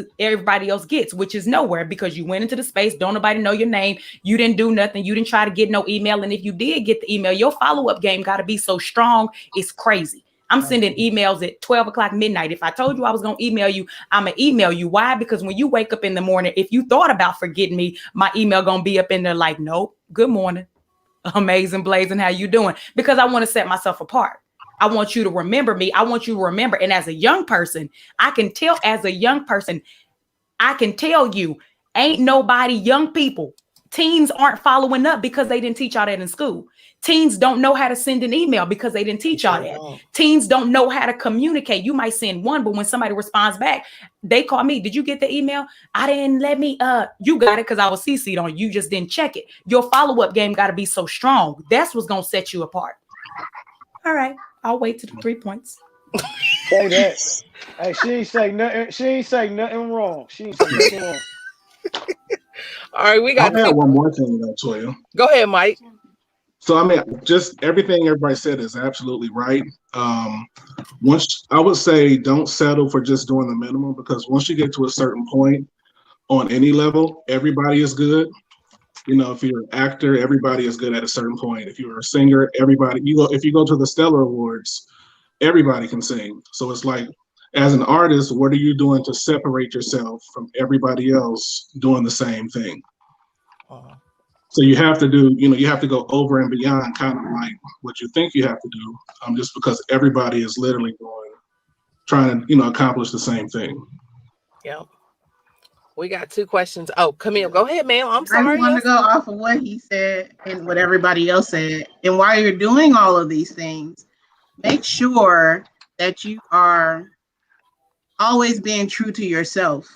gets, which is nowhere, because you went into the space, don't nobody know your name, you didn't do nothing, you didn't try to get no email, and if you did get the email, your follow-up game got to be so strong, it's crazy. I'm sending emails at 12 o'clock midnight. If I told you I was going to email you, I'm going to email you. Why? Because when you wake up in the morning, if you thought about forgetting me, my email going to be up in there like, nope, good morning, amazing, blazing, how you doing? Because I want to set myself apart. I want you to remember me. I want you to remember. And as a young person, I can tell you, ain't nobody, young people, teens aren't following up because they didn't teach y'all that in school. Teens don't know how to send an email because they didn't teach y'all that. Teens don't know how to communicate. You might send one, but when somebody responds back, they call me. Did you get the email? I didn't let me, you got it because I was CC'd on you. You just didn't check it. Your follow-up game got to be so strong. That's what's going to set you apart. All right. I'll wait to the 3 points. Say that. Hey, she ain't say nothing. She ain't say nothing wrong. She ain't say nothing wrong. All right, we got. I have one more thing though, Toya. Go ahead, Mike. So I mean, just everything everybody said is absolutely right. Once I would say, don't settle for just doing the minimum, because once you get to a certain point on any level, everybody is good. You know, if you're an actor, everybody is good at a certain point. If you're a singer, everybody, if you go to the Stellar Awards, everybody can sing. So it's like, as an artist, what are you doing to separate yourself from everybody else doing the same thing? So you have to do, you have to go over and beyond kind of like what you think you have to do, just because everybody is literally trying to, accomplish the same thing. Yep. We got 2 questions. Oh, Qamil, go ahead, ma'am. I'm sorry. I want to go off of what he said and what everybody else said. And while you're doing all of these things, make sure that you are always being true to yourself.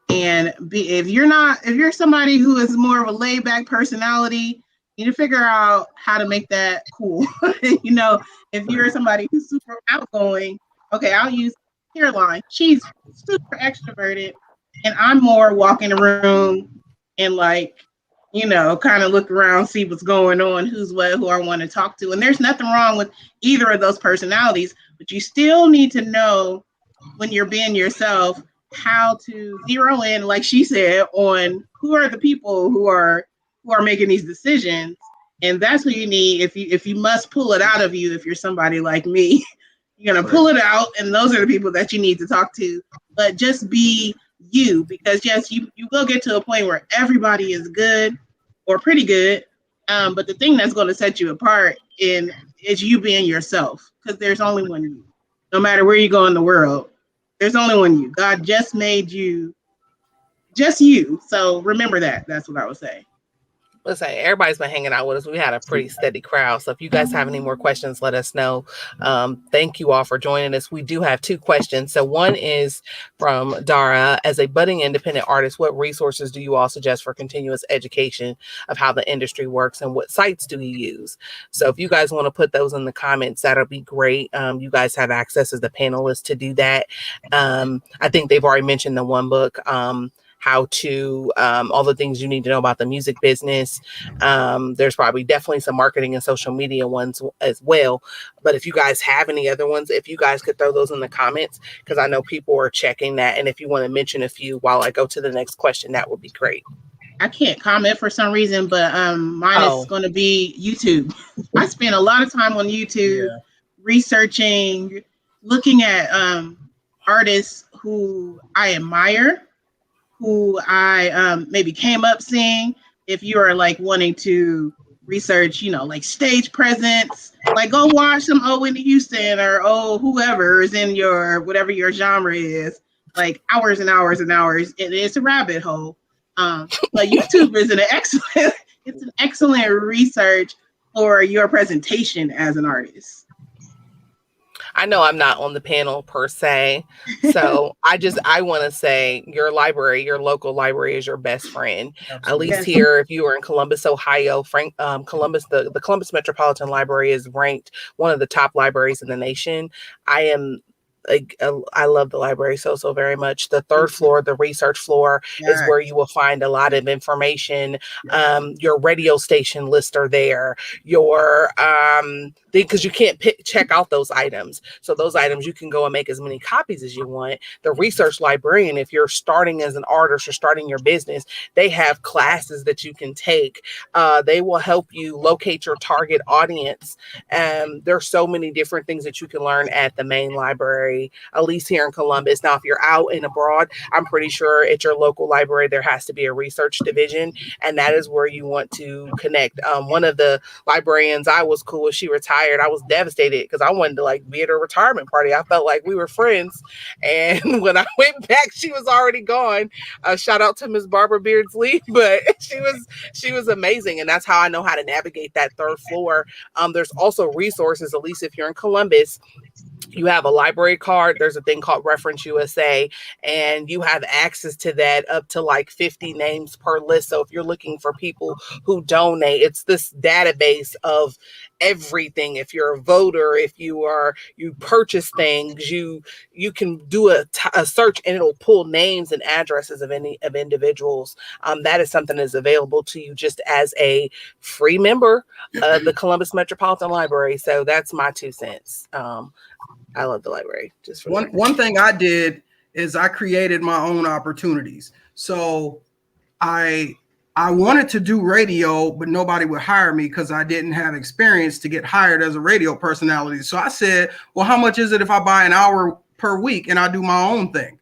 And if you're somebody who is more of a laid back personality, you need to figure out how to make that cool. If you're somebody who's super outgoing, okay, I'll use Caroline. She's super extroverted. And I'm more walk in the room and kind of look around, see what's going on, who's what, who I want to talk to. And there's nothing wrong with either of those personalities, but you still need to know when you're being yourself, how to zero in, like she said, on who are the people who are making these decisions. And that's what you need. If you must pull it out of you, if you're somebody like me, you're going to pull it out. And those are the people that you need to talk to, but just be you, because yes, you will get to a point where everybody is good or pretty good, but the thing that's going to set you apart is you being yourself, because there's only one you. No matter where you go in the world, there's only one you. God just made you just you, so remember that. That's what I would say. Listen, everybody's been hanging out with us. We had a pretty steady crowd. So if you guys have any more questions, let us know. Thank you all for joining us. We do have 2 questions. So one is from Dara. As a budding independent artist, what resources do you all suggest for continuous education of how the industry works, and what sites do you use? So if you guys want to put those in the comments, that'll be great. You guys have access as the panelists to do that. I think they've already mentioned the one book, how to, all the things you need to know about the music business. There's probably definitely some marketing and social media ones as well. But if you guys have any other ones, if you guys could throw those in the comments, because I know people are checking that. And if you want to mention a few while I go to the next question, that would be great. I can't comment for some reason, but mine is going to be YouTube. I spend a lot of time on YouTube researching, looking at artists who I admire, who I maybe came up seeing. If you are wanting to research, like stage presence, go watch some Whitney Houston or whoever is in your, whatever your genre is, hours and hours and hours. It's a rabbit hole. But YouTube is an excellent research for your presentation as an artist. I know I'm not on the panel per se, so I want to say your local library is your best friend. At least here, if you are in Columbus, Ohio, the Columbus Metropolitan Library is ranked one of the top libraries in the nation. I am I love the library so very much. The third floor, the research floor, is where you will find a lot of information. Your radio station lists are there. Your because you can't check out those items. So those items you can go and make as many copies as you want. The research librarian, if you're starting as an artist or starting your business, they have classes that you can take. They will help you locate your target audience. There's so many different things that you can learn at the main library, at least here in Columbus. Now, if you're out and abroad, I'm pretty sure at your local library, there has to be a research division, and that is where you want to connect. One of the librarians I was cool with, she retired. I was devastated because I wanted to like be at her retirement party. I felt like we were friends. And when I went back, she was already gone. Shout out to Miss Barbara Beardsley, but she was amazing. And that's how I know how to navigate that third floor. There's also resources, at least if you're in Columbus, you have a library card. There's a thing called Reference USA, and you have access to that up to like 50 names per list. So if you're looking for people who donate, it's this database of everything. If you're a voter, if you purchase things, you can do a search and it'll pull names and addresses of individuals. That is something that's available to you just as a free member of the Columbus Metropolitan Library. So that's my 2 cents. I love the library. Just for one thing I did is I created my own opportunities. So I wanted to do radio, but nobody would hire me because I didn't have experience to get hired as a radio personality. So I said, well, how much is it if I buy an hour per week and I do my own thing?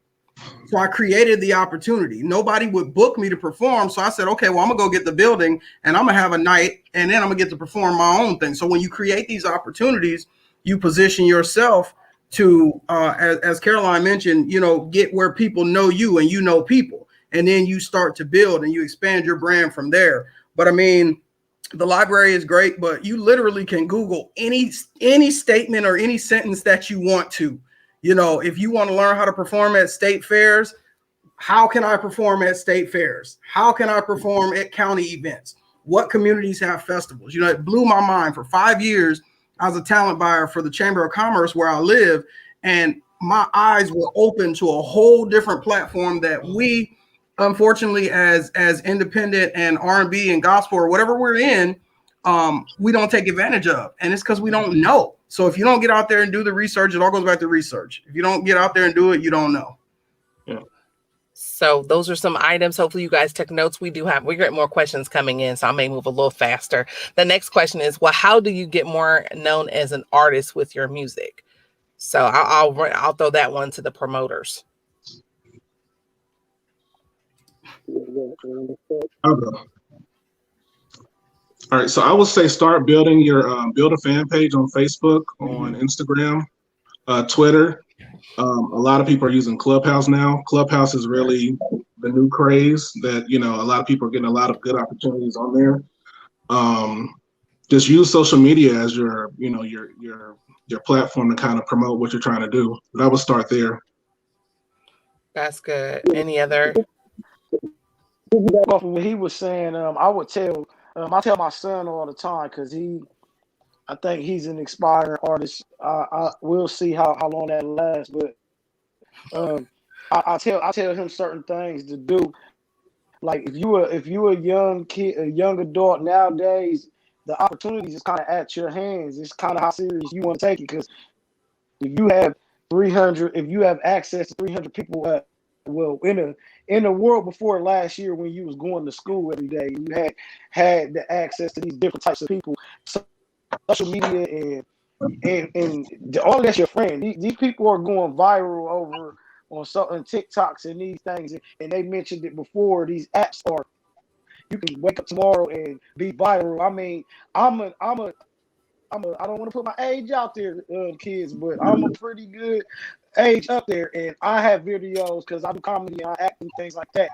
So I created the opportunity. Nobody would book me to perform. So I said, okay, well, I'm gonna go get the building and I'm gonna have a night and then I'm gonna get to perform my own thing. So when you create these opportunities, you position yourself to, as Caroline mentioned, get where people know you and you know people. And then you start to build and you expand your brand from there. But I mean, the library is great, but you literally can Google any statement or any sentence that you want to. If you want to learn how to perform at state fairs, how can I perform at state fairs? How can I perform at county events? What communities have festivals? It blew my mind. For 5 years, I was a talent buyer for the Chamber of Commerce where I live, and my eyes were open to a whole different platform that we, unfortunately, as independent and R&B and gospel or whatever we're in, we don't take advantage of. And it's because we don't know. So if you don't get out there and do the research, it all goes back to research. If you don't get out there and do it, you don't know. Yeah. So those are some items. Hopefully you guys took notes. We get more questions coming in, so I may move a little faster. The next question is, well, how do you get more known as an artist with your music? So I'll throw that one to the promoters. All right, so I would say start building your build a fan page on Facebook, on Instagram, Twitter. A lot of people are using Clubhouse now. Clubhouse is really the new craze that, a lot of people are getting a lot of good opportunities on there. Just use social media as your platform to kind of promote what you're trying to do. But I would start there. That's good. Any other? Off of what he was saying, I tell my son all the time because I think he's an aspiring artist. We'll see how long that lasts, but I tell him certain things to do. Like if you a young kid, a young adult nowadays, the opportunities is kind of at your hands. It's kind of how serious you want to take it. Because if you have access to 300 people, in the world before last year when you was going to school every day, you had the access to these different types of people. Social media and all of that's your friend. These people are going viral over on TikToks and these things, and they mentioned it before. These apps are, you can wake up tomorrow and be viral. I mean, I don't want to put my age out there, kids, but I'm a pretty good age up there, and I have videos because I do comedy, I act and things like that.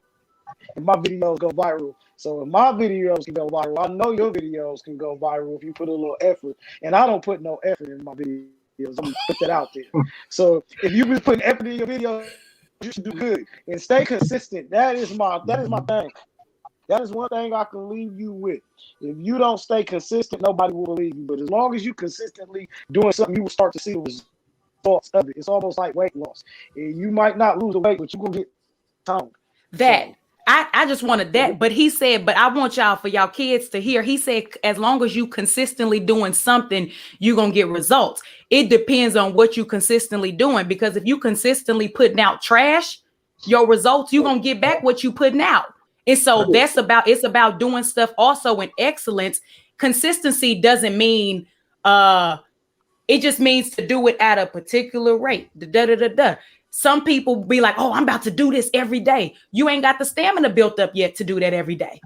And my videos go viral. So if my videos can go viral, I know your videos can go viral if you put a little effort. And I don't put no effort in my videos. I'm gonna put that out there. So if you've been putting effort in your videos, you should do good and stay consistent. That is my thing. That is one thing I can leave you with. If you don't stay consistent, nobody will believe you. But as long as you consistently doing something, you will start to see the results of it. It's almost like weight loss. You might not lose the weight, but you're gonna get toned. That I just wanted that, but he said, but I want y'all, for y'all kids to hear, he said, as long as you consistently doing something, you're gonna get results. It depends on what you consistently doing, because if you consistently putting out trash, your results, you're gonna get back what you putting out. And so it's about doing stuff also in excellence. Consistency doesn't mean it just means to do it at a particular rate. Some people be like, oh, I'm about to do this every day. You ain't got the stamina built up yet to do that every day.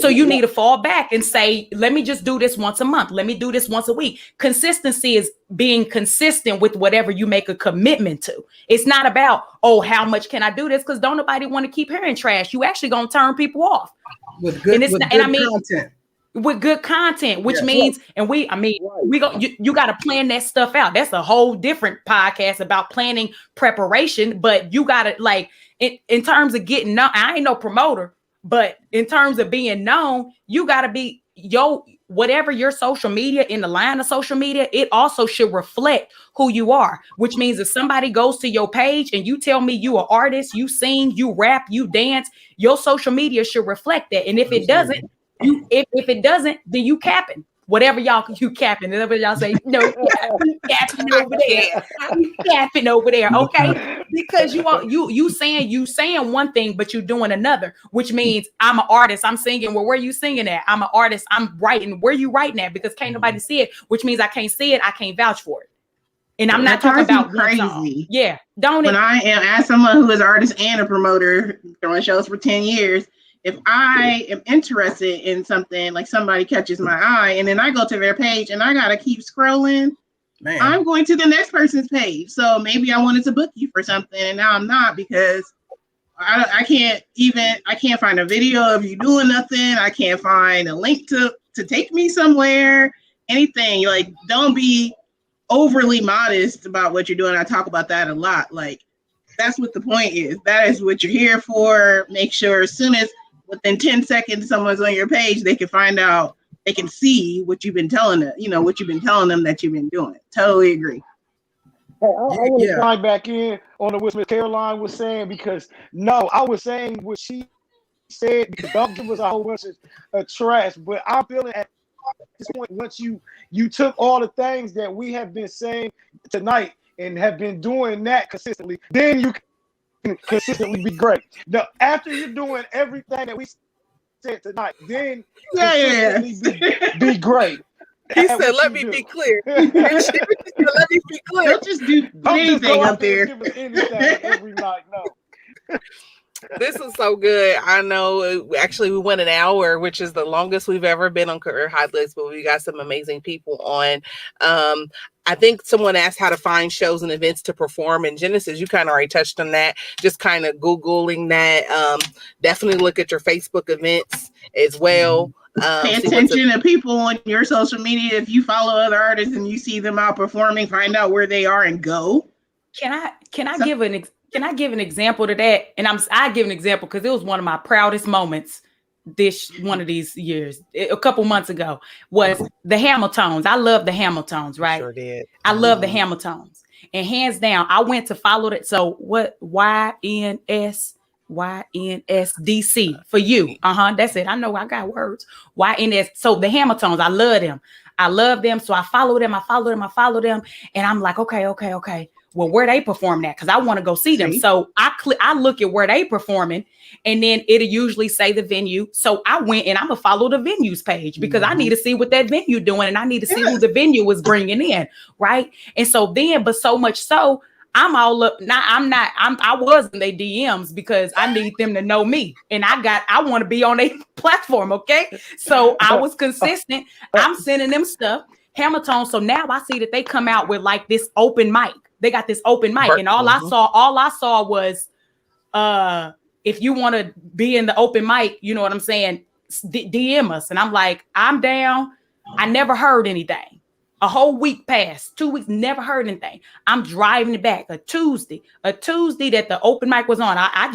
So you need to fall back and say, let me just do this once a month. Let me do this once a week. Consistency is being consistent with whatever you make a commitment to. It's not about, oh, how much can I do this? Because don't nobody want to keep hearing trash. You actually going to turn people off. With good content. With good content, which means, and we go, you got to plan that stuff out. That's a whole different podcast about planning preparation, but you got to, like, in terms of getting known, I ain't no promoter, but in terms of being known, you got to be whatever your social media, in the line of social media, it also should reflect who you are, which means if somebody goes to your page and you tell me you an artist, you sing, you rap, you dance, your social media should reflect that. And if it doesn't, if it doesn't, then you capping. Whatever you capping. Whatever y'all say, no, capping over there. Capping over there. Okay. Because you saying one thing, but you doing another, which means I'm an artist. I'm singing. Well, where you singing at? I'm an artist. I'm writing. Where you writing at? Because can't nobody see it, which means I can't see it. I can't vouch for it. And I'm not talking about crazy. Yeah. When I am, as someone who is an artist and a promoter, throwing shows for 10 years, if I am interested in something, like somebody catches my eye and then I go to their page and I got to keep scrolling, I'm going to the next person's page. So maybe I wanted to book you for something and now I'm not, because I can't find a video of you doing nothing. I can't find a link to take me somewhere, anything. Like, don't be overly modest about what you're doing. I talk about that a lot. Like, that's what the point is. That is what you're here for. Make sure as soon as within 10 seconds someone's on your page, they can find out, they can see what you've been telling them, what you've been telling them that you've been doing. Totally agree. Hey, I want to chime back in on what Miss Caroline was saying, because I was saying what she said, because don't give us a whole bunch of trash, but I'm feeling at this point, once you took all the things that we have been saying tonight and have been doing that consistently, then you can consistently be great. Now, after you're doing everything that we said tonight, then be great. He said, let me be clear. Let me be clear. Don't just do anything up there. Give us anything every night. No. This is so good. I know, actually, we went an hour, which is the longest we've ever been on Career Highlights, but we got some amazing people on. I think someone asked how to find shows and events to perform in Genesis. You kind of already touched on that. Just kind of Googling that. Definitely look at your Facebook events as well. Pay attention to people on your social media. If you follow other artists and you see them out performing, find out where they are and go. Can I give an example to that? And I give an example because it was one of my proudest moments one of these years, a couple months ago, was the Hamiltons. I love the Hamiltons, right? Sure did. I love the Hamiltons. And hands down, I went to follow that. So what? YNSDC for you. That's it. I know I got words. YNS. So the Hamiltons, I love them. So I follow them. And I'm like, okay. Well, where they performing at? Because I want to go see them. So I look at where they performing, and then it'll usually say the venue. So I went and I'm gonna follow the venues page because I need to see what that venue doing, and I need to see who the venue was bringing in, right? And so then, but so much so, I'm all up. I was in their DMs because I need them to know me, and I want to be on a platform. Okay, so I was consistent. I'm sending them stuff. Hamilton. So now I see that they come out with like this open mic. They got this open mic, and all I saw was, if you want to be in the open mic, you know what I'm saying, DM us. And I'm like, I'm down. I never heard anything. A whole week passed, 2 weeks, never heard anything. I'm driving back a Tuesday that the open mic was on. I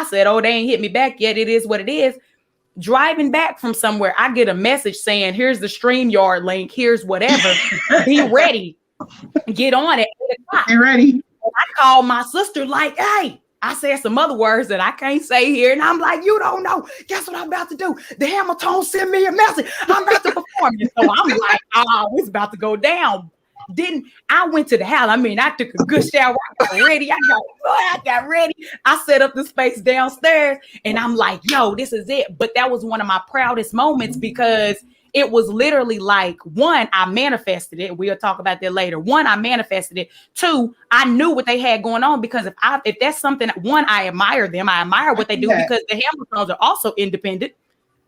said, oh, they ain't hit me back yet. It is what it is. Driving back from somewhere, I get a message saying, here's the StreamYard link. Here's whatever. Be ready. get on at 8:00. Get ready. I called my sister like, hey, I said some other words that I can't say here. And I'm like, you don't know. Guess what I'm about to do? The Hamilton sent me a message. I'm about to perform. And so I'm like, oh, it's about to go down. I went to the house. I mean, I took a good shower. I got ready. I got ready. I set up the space downstairs and I'm like, yo, this is it. But that was one of my proudest moments because it was literally like, one, I manifested it. We'll talk about that later. One, I manifested it. Two, I knew what they had going on because if that's something, one, I admire them. I admire what they do because the Hamiltons are also independent.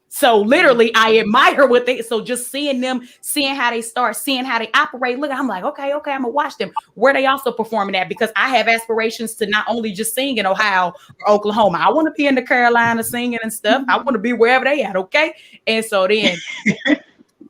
So literally, I admire what so just seeing them, seeing how they start, seeing how they operate. Look, I'm like, okay, I'm gonna watch them. Where they also performing at because I have aspirations to not only just sing in Ohio or Oklahoma. I want to be in the Carolinas singing and stuff. I want to be wherever they at. Okay, and so then.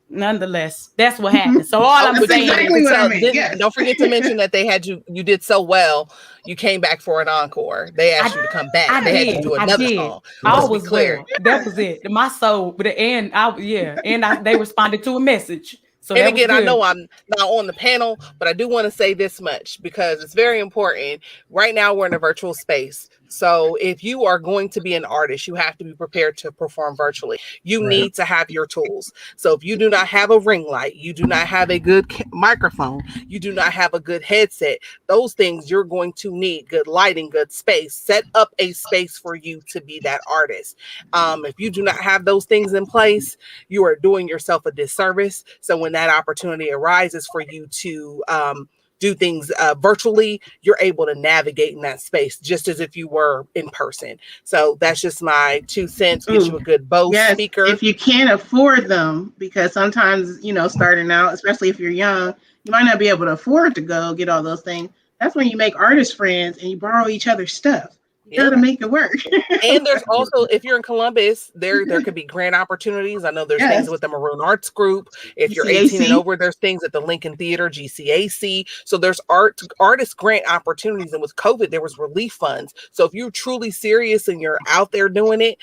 Nonetheless, that's what happened. So all I'm saying, exactly what I mean. Yes. Don't forget to mention that they had you did so well. You came back for an encore. They asked you to come back. Had you do another song. I was clear. That was it. My soul, but they responded to a message. So and again, I know I'm not on the panel, but I do want to say this much because it's very important. Right now, we're in a virtual space. So if you are going to be an artist, you have to be prepared to perform virtually. You need to have your tools. So if you do not have a ring light, you do not have a good microphone, you do not have a good headset, those things you're going to need good lighting, good space. Set up a space for you to be that artist. If you do not have those things in place, you are doing yourself a disservice. So when that opportunity arises for you to do things virtually, you're able to navigate in that space just as if you were in person. So that's just my 2 cents. Get you a good Bose speaker. If you can't afford them, because sometimes, starting out, especially if you're young, you might not be able to afford to go get all those things. That's when you make artist friends and you borrow each other's stuff. You got to make it work. And there's also, if you're in Columbus, there could be grant opportunities. I know there's things with the Maroon Arts Group. If you're 18 and over, there's things at the Lincoln Theater, GCAC. So there's artist grant opportunities. And with COVID, there was relief funds. So if you're truly serious and you're out there doing it,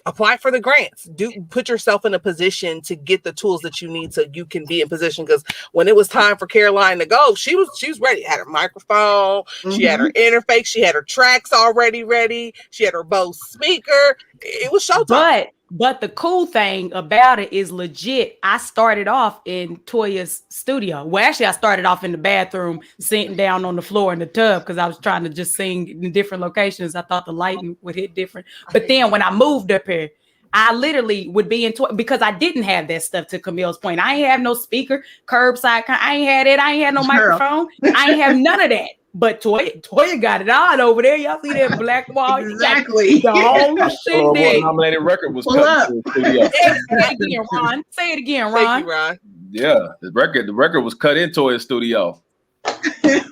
apply for the grants. Put yourself in a position to get the tools that you need so you can be in position. Because when it was time for Caroline to go, she was ready. Had her microphone, she had her interface, she had her tracks already ready, she had her Bose speaker. It was showtime. But the cool thing about it is legit. I started off in Toya's studio. Well, actually, I started off in the bathroom, sitting down on the floor in the tub because I was trying to just sing in different locations. I thought the lighting would hit different. But then when I moved up here, I literally would be in because I didn't have that stuff. To Camille's point, I ain't have no speaker, curbside. I ain't had it. I ain't had no microphone. I ain't have none of that. But Toya got it on over there. Y'all see that black wall? Exactly. The whole shit. Nominated record was cut into the studio. Say it again, Ron. Say it again, Ron. Thank you, Ron. Yeah, the record was cut into his studio. I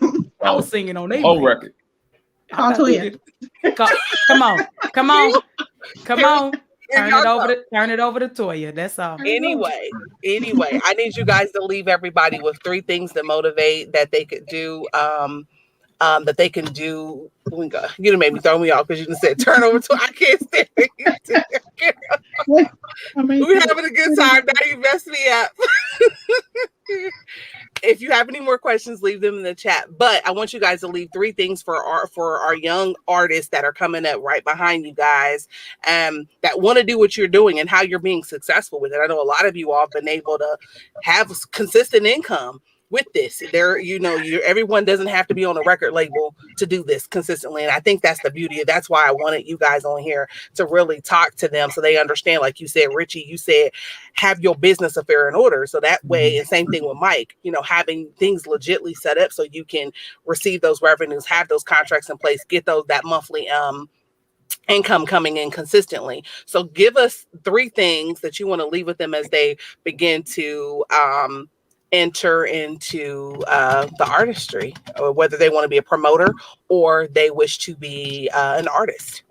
was singing on that whole record. Call Toya. Come on. Turn it over to Toya. That's all. Anyway, I need you guys to leave everybody with 3 things to motivate that they could do. That they can do. Oh my God, you done made me throw me off because you just said turn over to. I can't stand it. We're having a good time. Now you messed me up. If you have any more questions, leave them in the chat. But I want you guys to leave 3 things for our young artists that are coming up right behind you guys, that want to do what you're doing and how you're being successful with it. I know a lot of you all have been able to have consistent income with this. Everyone doesn't have to be on a record label to do this consistently. And I think that's the beauty. That's why I wanted you guys on here to really talk to them so they understand, like you said, Richie, you said, have your business affair in order. So that way, and same thing with Mike, having things legitly set up so you can receive those revenues, have those contracts in place, get that monthly income coming in consistently. So give us 3 things that you want to leave with them as they begin to enter into the artistry, or whether they want to be a promoter or they wish to be an artist.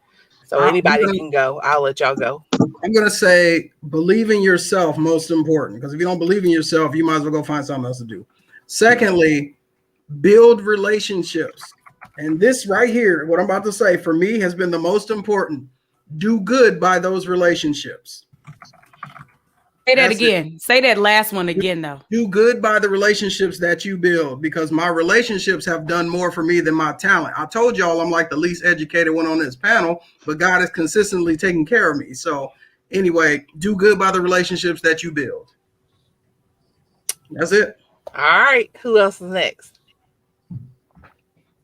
So anybody can go. I'll let y'all go. I'm going to say believe in yourself, most important, because if you don't believe in yourself, you might as well go find something else to do. Secondly, build relationships. And this right here, what I'm about to say, for me has been the most important. Do good by those relationships. Say that That's it. again. Say that last one again, though. Do good by the relationships that you build, because my relationships have done more for me than my talent. I told y'all I'm like the least educated one on this panel, but God is consistently taking care of me. So anyway, do good by the relationships that you build. That's it. All right. Who else is next?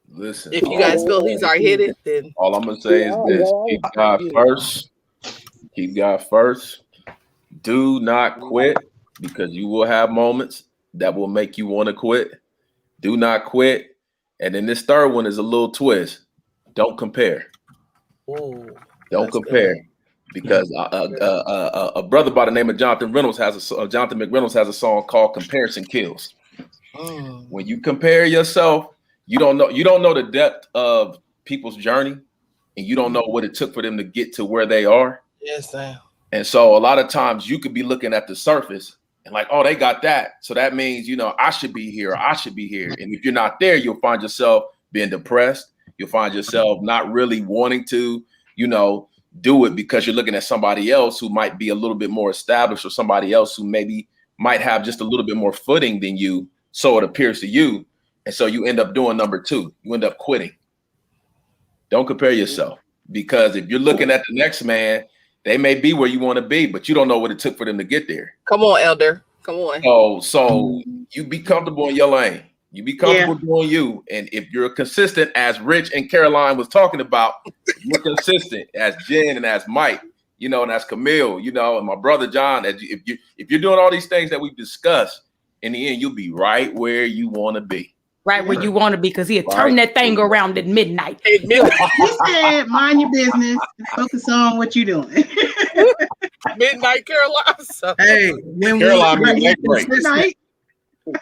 Listen, If you guys feel he's already hit it, then all I'm gonna say is this: keep God first. Keep God first. Do not quit, because you will have moments that will make you want to quit. Do not quit. And then this third one is a little twist. Don't compare. ooh, Don't that's compare. good. Because a brother by the name of Jonathan McReynolds has a song called "Comparison Kills." When you compare yourself, you don't know the depth of people's journey, and you don't know what it took for them to get to where they are. Yes, sir. And so a lot of times you could be looking at the surface and like, oh, they got that, so that means, I should be here, or I should be here. And if you're not there, you'll find yourself being depressed. You'll find yourself not really wanting to, do it, because you're looking at somebody else who might be a little bit more established, or somebody else who maybe might have just a little bit more footing than you, so it appears to you. And so you end up doing number two. You end up quitting. Don't compare yourself, because if you're looking at the next man, they may be where you want to be, but you don't know what it took for them to get there. Come on, Elder. Come on. So you be comfortable in your lane. You be comfortable doing you. And if you're consistent, as Rich and Caroline was talking about, you're consistent as Jen and as Mike, and as Qamil, and my brother John. If you're doing all these things that we've discussed, in the end, you'll be right where you want to be. Right where you want to be, because he'll turn that thing around at midnight. He said, mind your business and focus on what you're doing. Midnight, Caroline. Hey,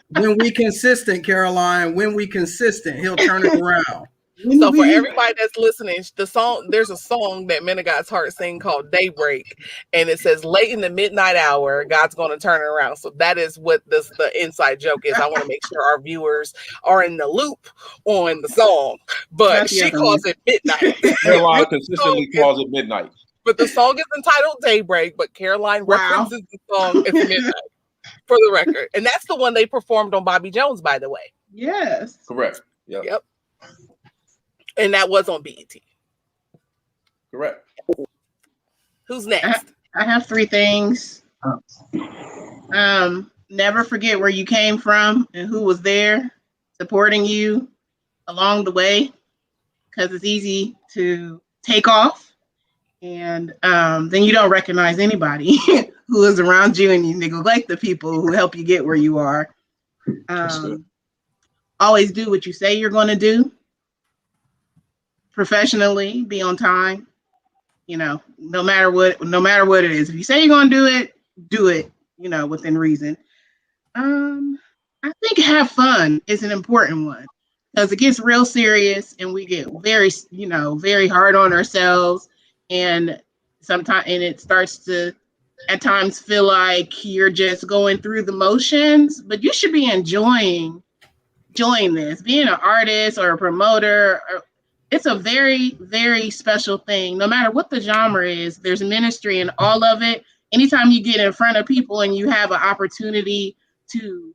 when we consistent, Caroline, when we consistent, he'll turn it around. So for everybody that's listening, there's a song that Men of God's Heart sing called Daybreak, and it says late in the midnight hour, God's going to turn it around. So that is what the inside joke is. I want to make sure our viewers are in the loop on the song, but she calls it midnight. Caroline consistently calls it midnight. But the song is entitled Daybreak, but Caroline references the song as midnight, for the record. And that's the one they performed on Bobby Jones, by the way. Yes. Correct. Yep. And that was on BET. Correct. Who's next? I have three things. Never forget where you came from and who was there supporting you along the way, because it's easy to take off and then you don't recognize anybody who is around you, and you neglect the people who help you get where you are. Always do what you say you're going to do. Professionally, be on time, no matter what it is. If you say you're going to do it, within reason. I think have fun is an important one, because it gets real serious and we get very, very hard on ourselves. And it starts to at times feel like you're just going through the motions, but you should be enjoying this. Being an artist or a promoter, it's a very, very special thing. No matter what the genre is, there's ministry in all of it. Anytime you get in front of people and you have an opportunity to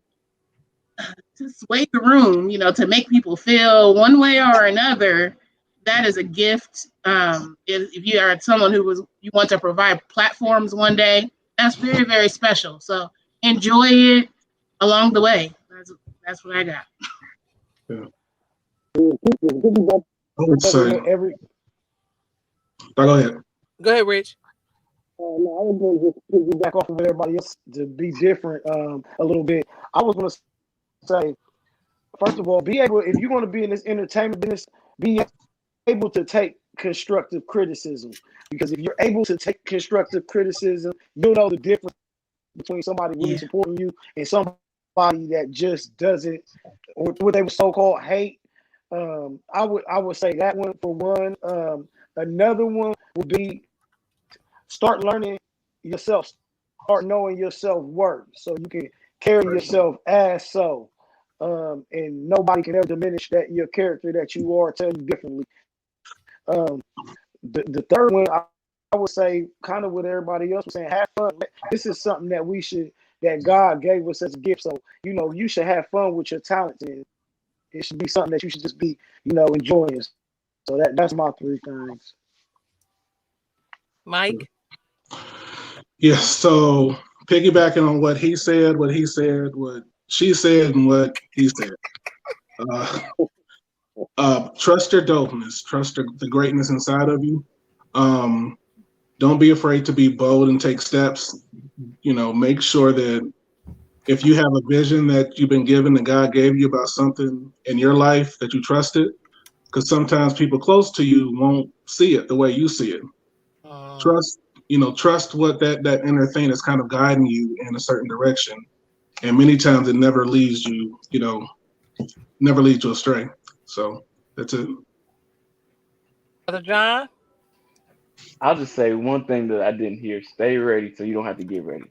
sway the room, to make people feel one way or another, that is a gift. If you are someone you want to provide platforms one day, that's very, very special. So enjoy it along the way. That's what I got. Yeah. I would say go ahead. Go ahead, Rich. No, I was going to just piggyback off of everybody else to be different a little bit. I was going to say, first of all, if you're going to be in this entertainment business, be able to take constructive criticism. Because if you're able to take constructive criticism, you'll know the difference between somebody really supporting you and somebody that just doesn't, what they would so-called hate. I would say that one for one. Another one would be start learning yourself, start knowing your self-worth, so you can carry yourself as so, and nobody can ever diminish your character that you are, tell you differently. The third one I would say, kind of what everybody else was saying, have fun. This is something that God gave us as a gift. So, you should have fun with your talents, and it should be something that you should just be, enjoying. So that's my 3 things. Mike? Yes. So piggybacking on what he said, what she said, and what he said. Trust your dopeness. Trust the greatness inside of you. Don't be afraid to be bold and take steps. Make sure that if you have a vision that you've been given and God gave you about something in your life, that you trust it, because sometimes people close to you won't see it the way you see it. Trust what that inner thing is kind of guiding you in a certain direction, and many times it never leads you, never leads you astray. So that's it. Brother John? I'll just say one thing that I didn't hear: stay ready so you don't have to get ready.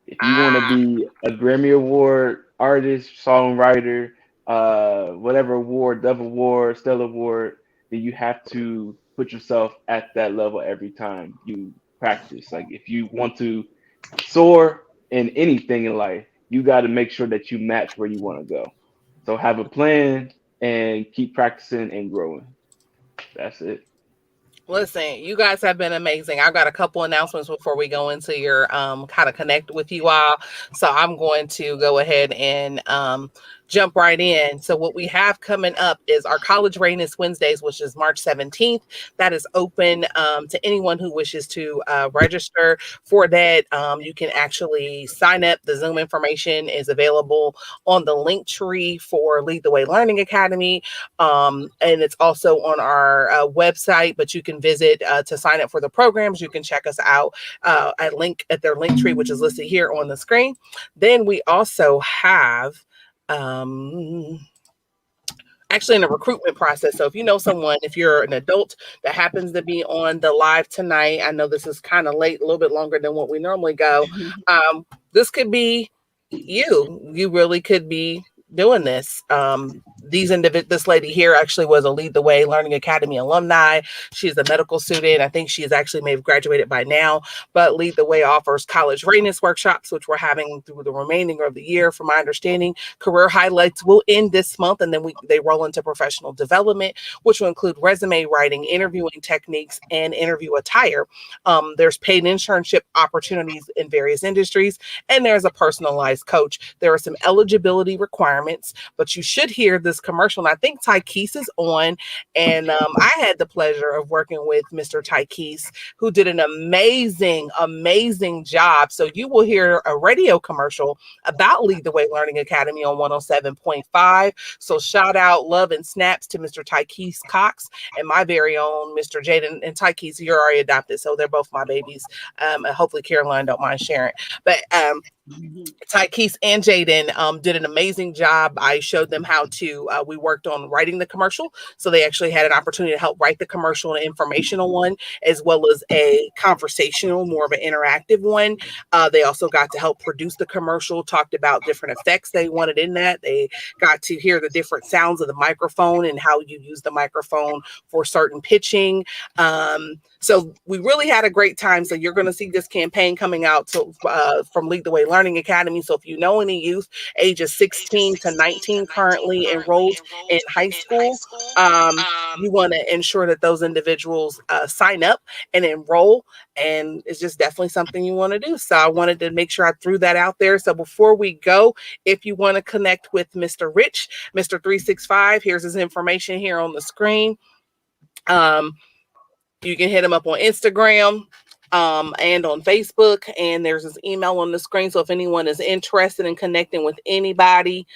If you want to be a Grammy Award artist, songwriter, whatever award, Dove Award, Stellar Award, then you have to put yourself at that level every time you practice. Like, if you want to soar in anything in life, you got to make sure that you match where you want to go. So have a plan and keep practicing and growing. That's it. Listen, you guys have been amazing. I've got a couple announcements before we go into your kind of connect with you all. So I'm going to go ahead and jump right in. So what we have coming up is our College Readiness Wednesdays, which is March 17th. That is open to anyone who wishes to register for that. You can actually sign up. The Zoom information is available on the link tree for Lead the Way Learning Academy. And it's also on our website, but you can visit to sign up for the programs. You can check us out at their link tree, which is listed here on the screen. Then we also have actually in the recruitment process. So if you know someone, if you're an adult that happens to be on the live tonight, I know this is kind of late, a little bit longer than what we normally go. This could be you. You really could be doing this. This lady here actually was a Lead the Way Learning Academy alumni. She's a medical student. I think she's actually may have graduated by now, but Lead the Way offers college readiness workshops, which we're having through the remaining of the year. From my understanding, career highlights will end this month, and then they roll into professional development, which will include resume writing, interviewing techniques, and interview attire. There's paid internship opportunities in various industries, and there's a personalized coach. There are some eligibility requirements, but you should hear this commercial. And I think Tykees is on, and I had the pleasure of working with Mr. Tykees, who did an amazing job. So you will hear a radio commercial about Lead the Way Learning Academy on 107.5. So shout out, love, and snaps to Mr. Tykees Cox and my very own Mr. Jaden. And Tykees, you're already adopted, so they're both my babies. And hopefully Caroline don't mind sharing. But Tykees and Jaden did an amazing job. I showed them how to, we worked on writing the commercial. So they actually had an opportunity to help write the commercial, an informational one, as well as a conversational, more of an interactive one. They also got to help produce the commercial, talked about different effects they wanted in that. They got to hear the different sounds of the microphone and how you use the microphone for certain pitching. So we really had a great time. So you're going to see this campaign coming out from Lead the Way Learning Academy. So if you know any youth ages 16 to 19 currently enrolled in high school, you want to ensure that those individuals sign up and enroll. And it's just definitely something you want to do. So I wanted to make sure I threw that out there. So before we go, if you want to connect with Mr. Rich, Mr. 365, here's his information here on the screen. You can hit him up on Instagram and on Facebook, and there's his email on the screen. So if anyone is interested in connecting with anybody,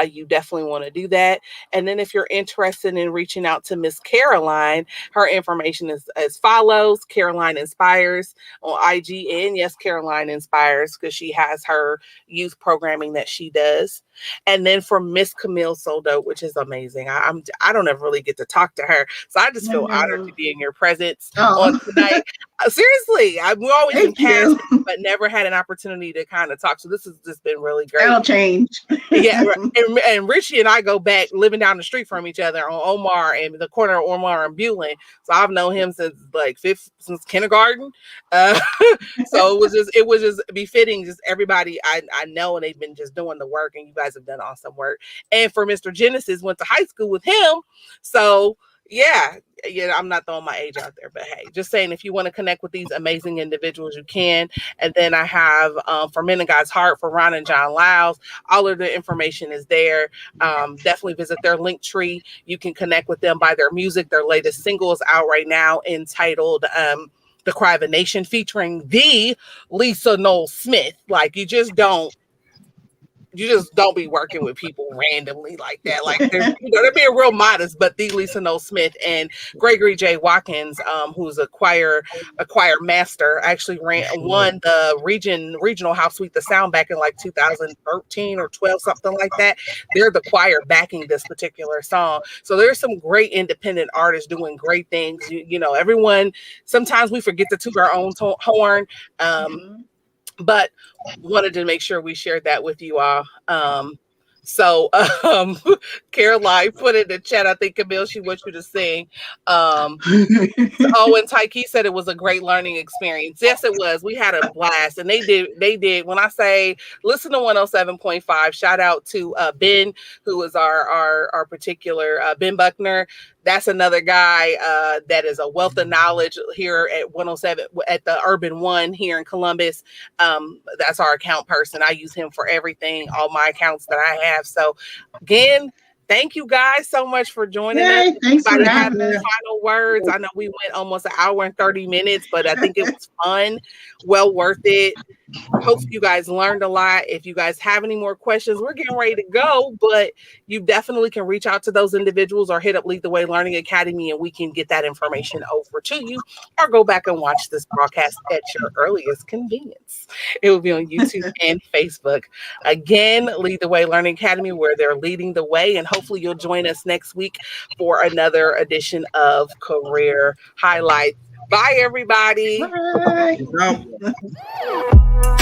you definitely want to do that. And then if you're interested in reaching out to Miss Caroline, her information is as follows: CarolineINSPIRES on IG, and yes, CarolineINSPIRES, because she has her youth programming that she does. And then for Miss Qamil Soldo, which is amazing. I don't ever really get to talk to her, so I just feel honored to be in your presence on tonight. Seriously, we've always been Thank you. past, but never had an opportunity to kind of talk. So this has just been really great. That'll change. Yeah, and Richie and I go back living down the street from each other on Omar and the corner of Omar and Bulin. So I've known him since like since kindergarten. So it was just befitting, just everybody I know, and they've been just doing the work, and you guys have done awesome work. And for Mr. Genesis, went to high school with him, so. Yeah, I'm not throwing my age out there, but hey, just saying, if you want to connect with these amazing individuals, you can. And then I have for Men of God's Heart, for Ron and John Lyles, all of the information is there. Definitely visit their link tree. You can connect with them by their music. Their latest single is out right now, entitled The Cry of a Nation, featuring the Lisa Noel Smith. Like, you just don't be working with people randomly like that. Like, they're being real modest, but the Lisa Noel Smith and Gregory J. Watkins, who's a choir master, actually won the regional House Sweet the Sound back in like 2013 or 12, something like that. They're the choir backing this particular song. So there's some great independent artists doing great things. You know, everyone, sometimes we forget to toot our own horn. But wanted to make sure we shared that with you all. So Caroline put in the chat, I think, Qamil, she wants you to sing. And Tyke said it was a great learning experience. Yes, it was. We had a blast, and they did. When I say listen to 107.5, shout out to Ben, who is our particular Ben Buckner. That's another guy that is a wealth of knowledge here at 107 at the Urban One here in Columbus. That's our account person. I use him for everything, all my accounts that I have. So again, thank you guys so much for joining us. Thanks for Anybody have having any us. final words? I know we went almost an hour and 30 minutes, but I think it was fun, well worth it. Hope you guys learned a lot. If you guys have any more questions, we're getting ready to go, but you definitely can reach out to those individuals or hit up Lead the Way Learning Academy, and we can get that information over to you, or go back and watch this broadcast at your earliest convenience. It will be on YouTube and Facebook. Again, Lead the Way Learning Academy, where they're leading the way, and hopefully you'll join us next week for another edition of Career Highlights. Bye, everybody. Bye. No.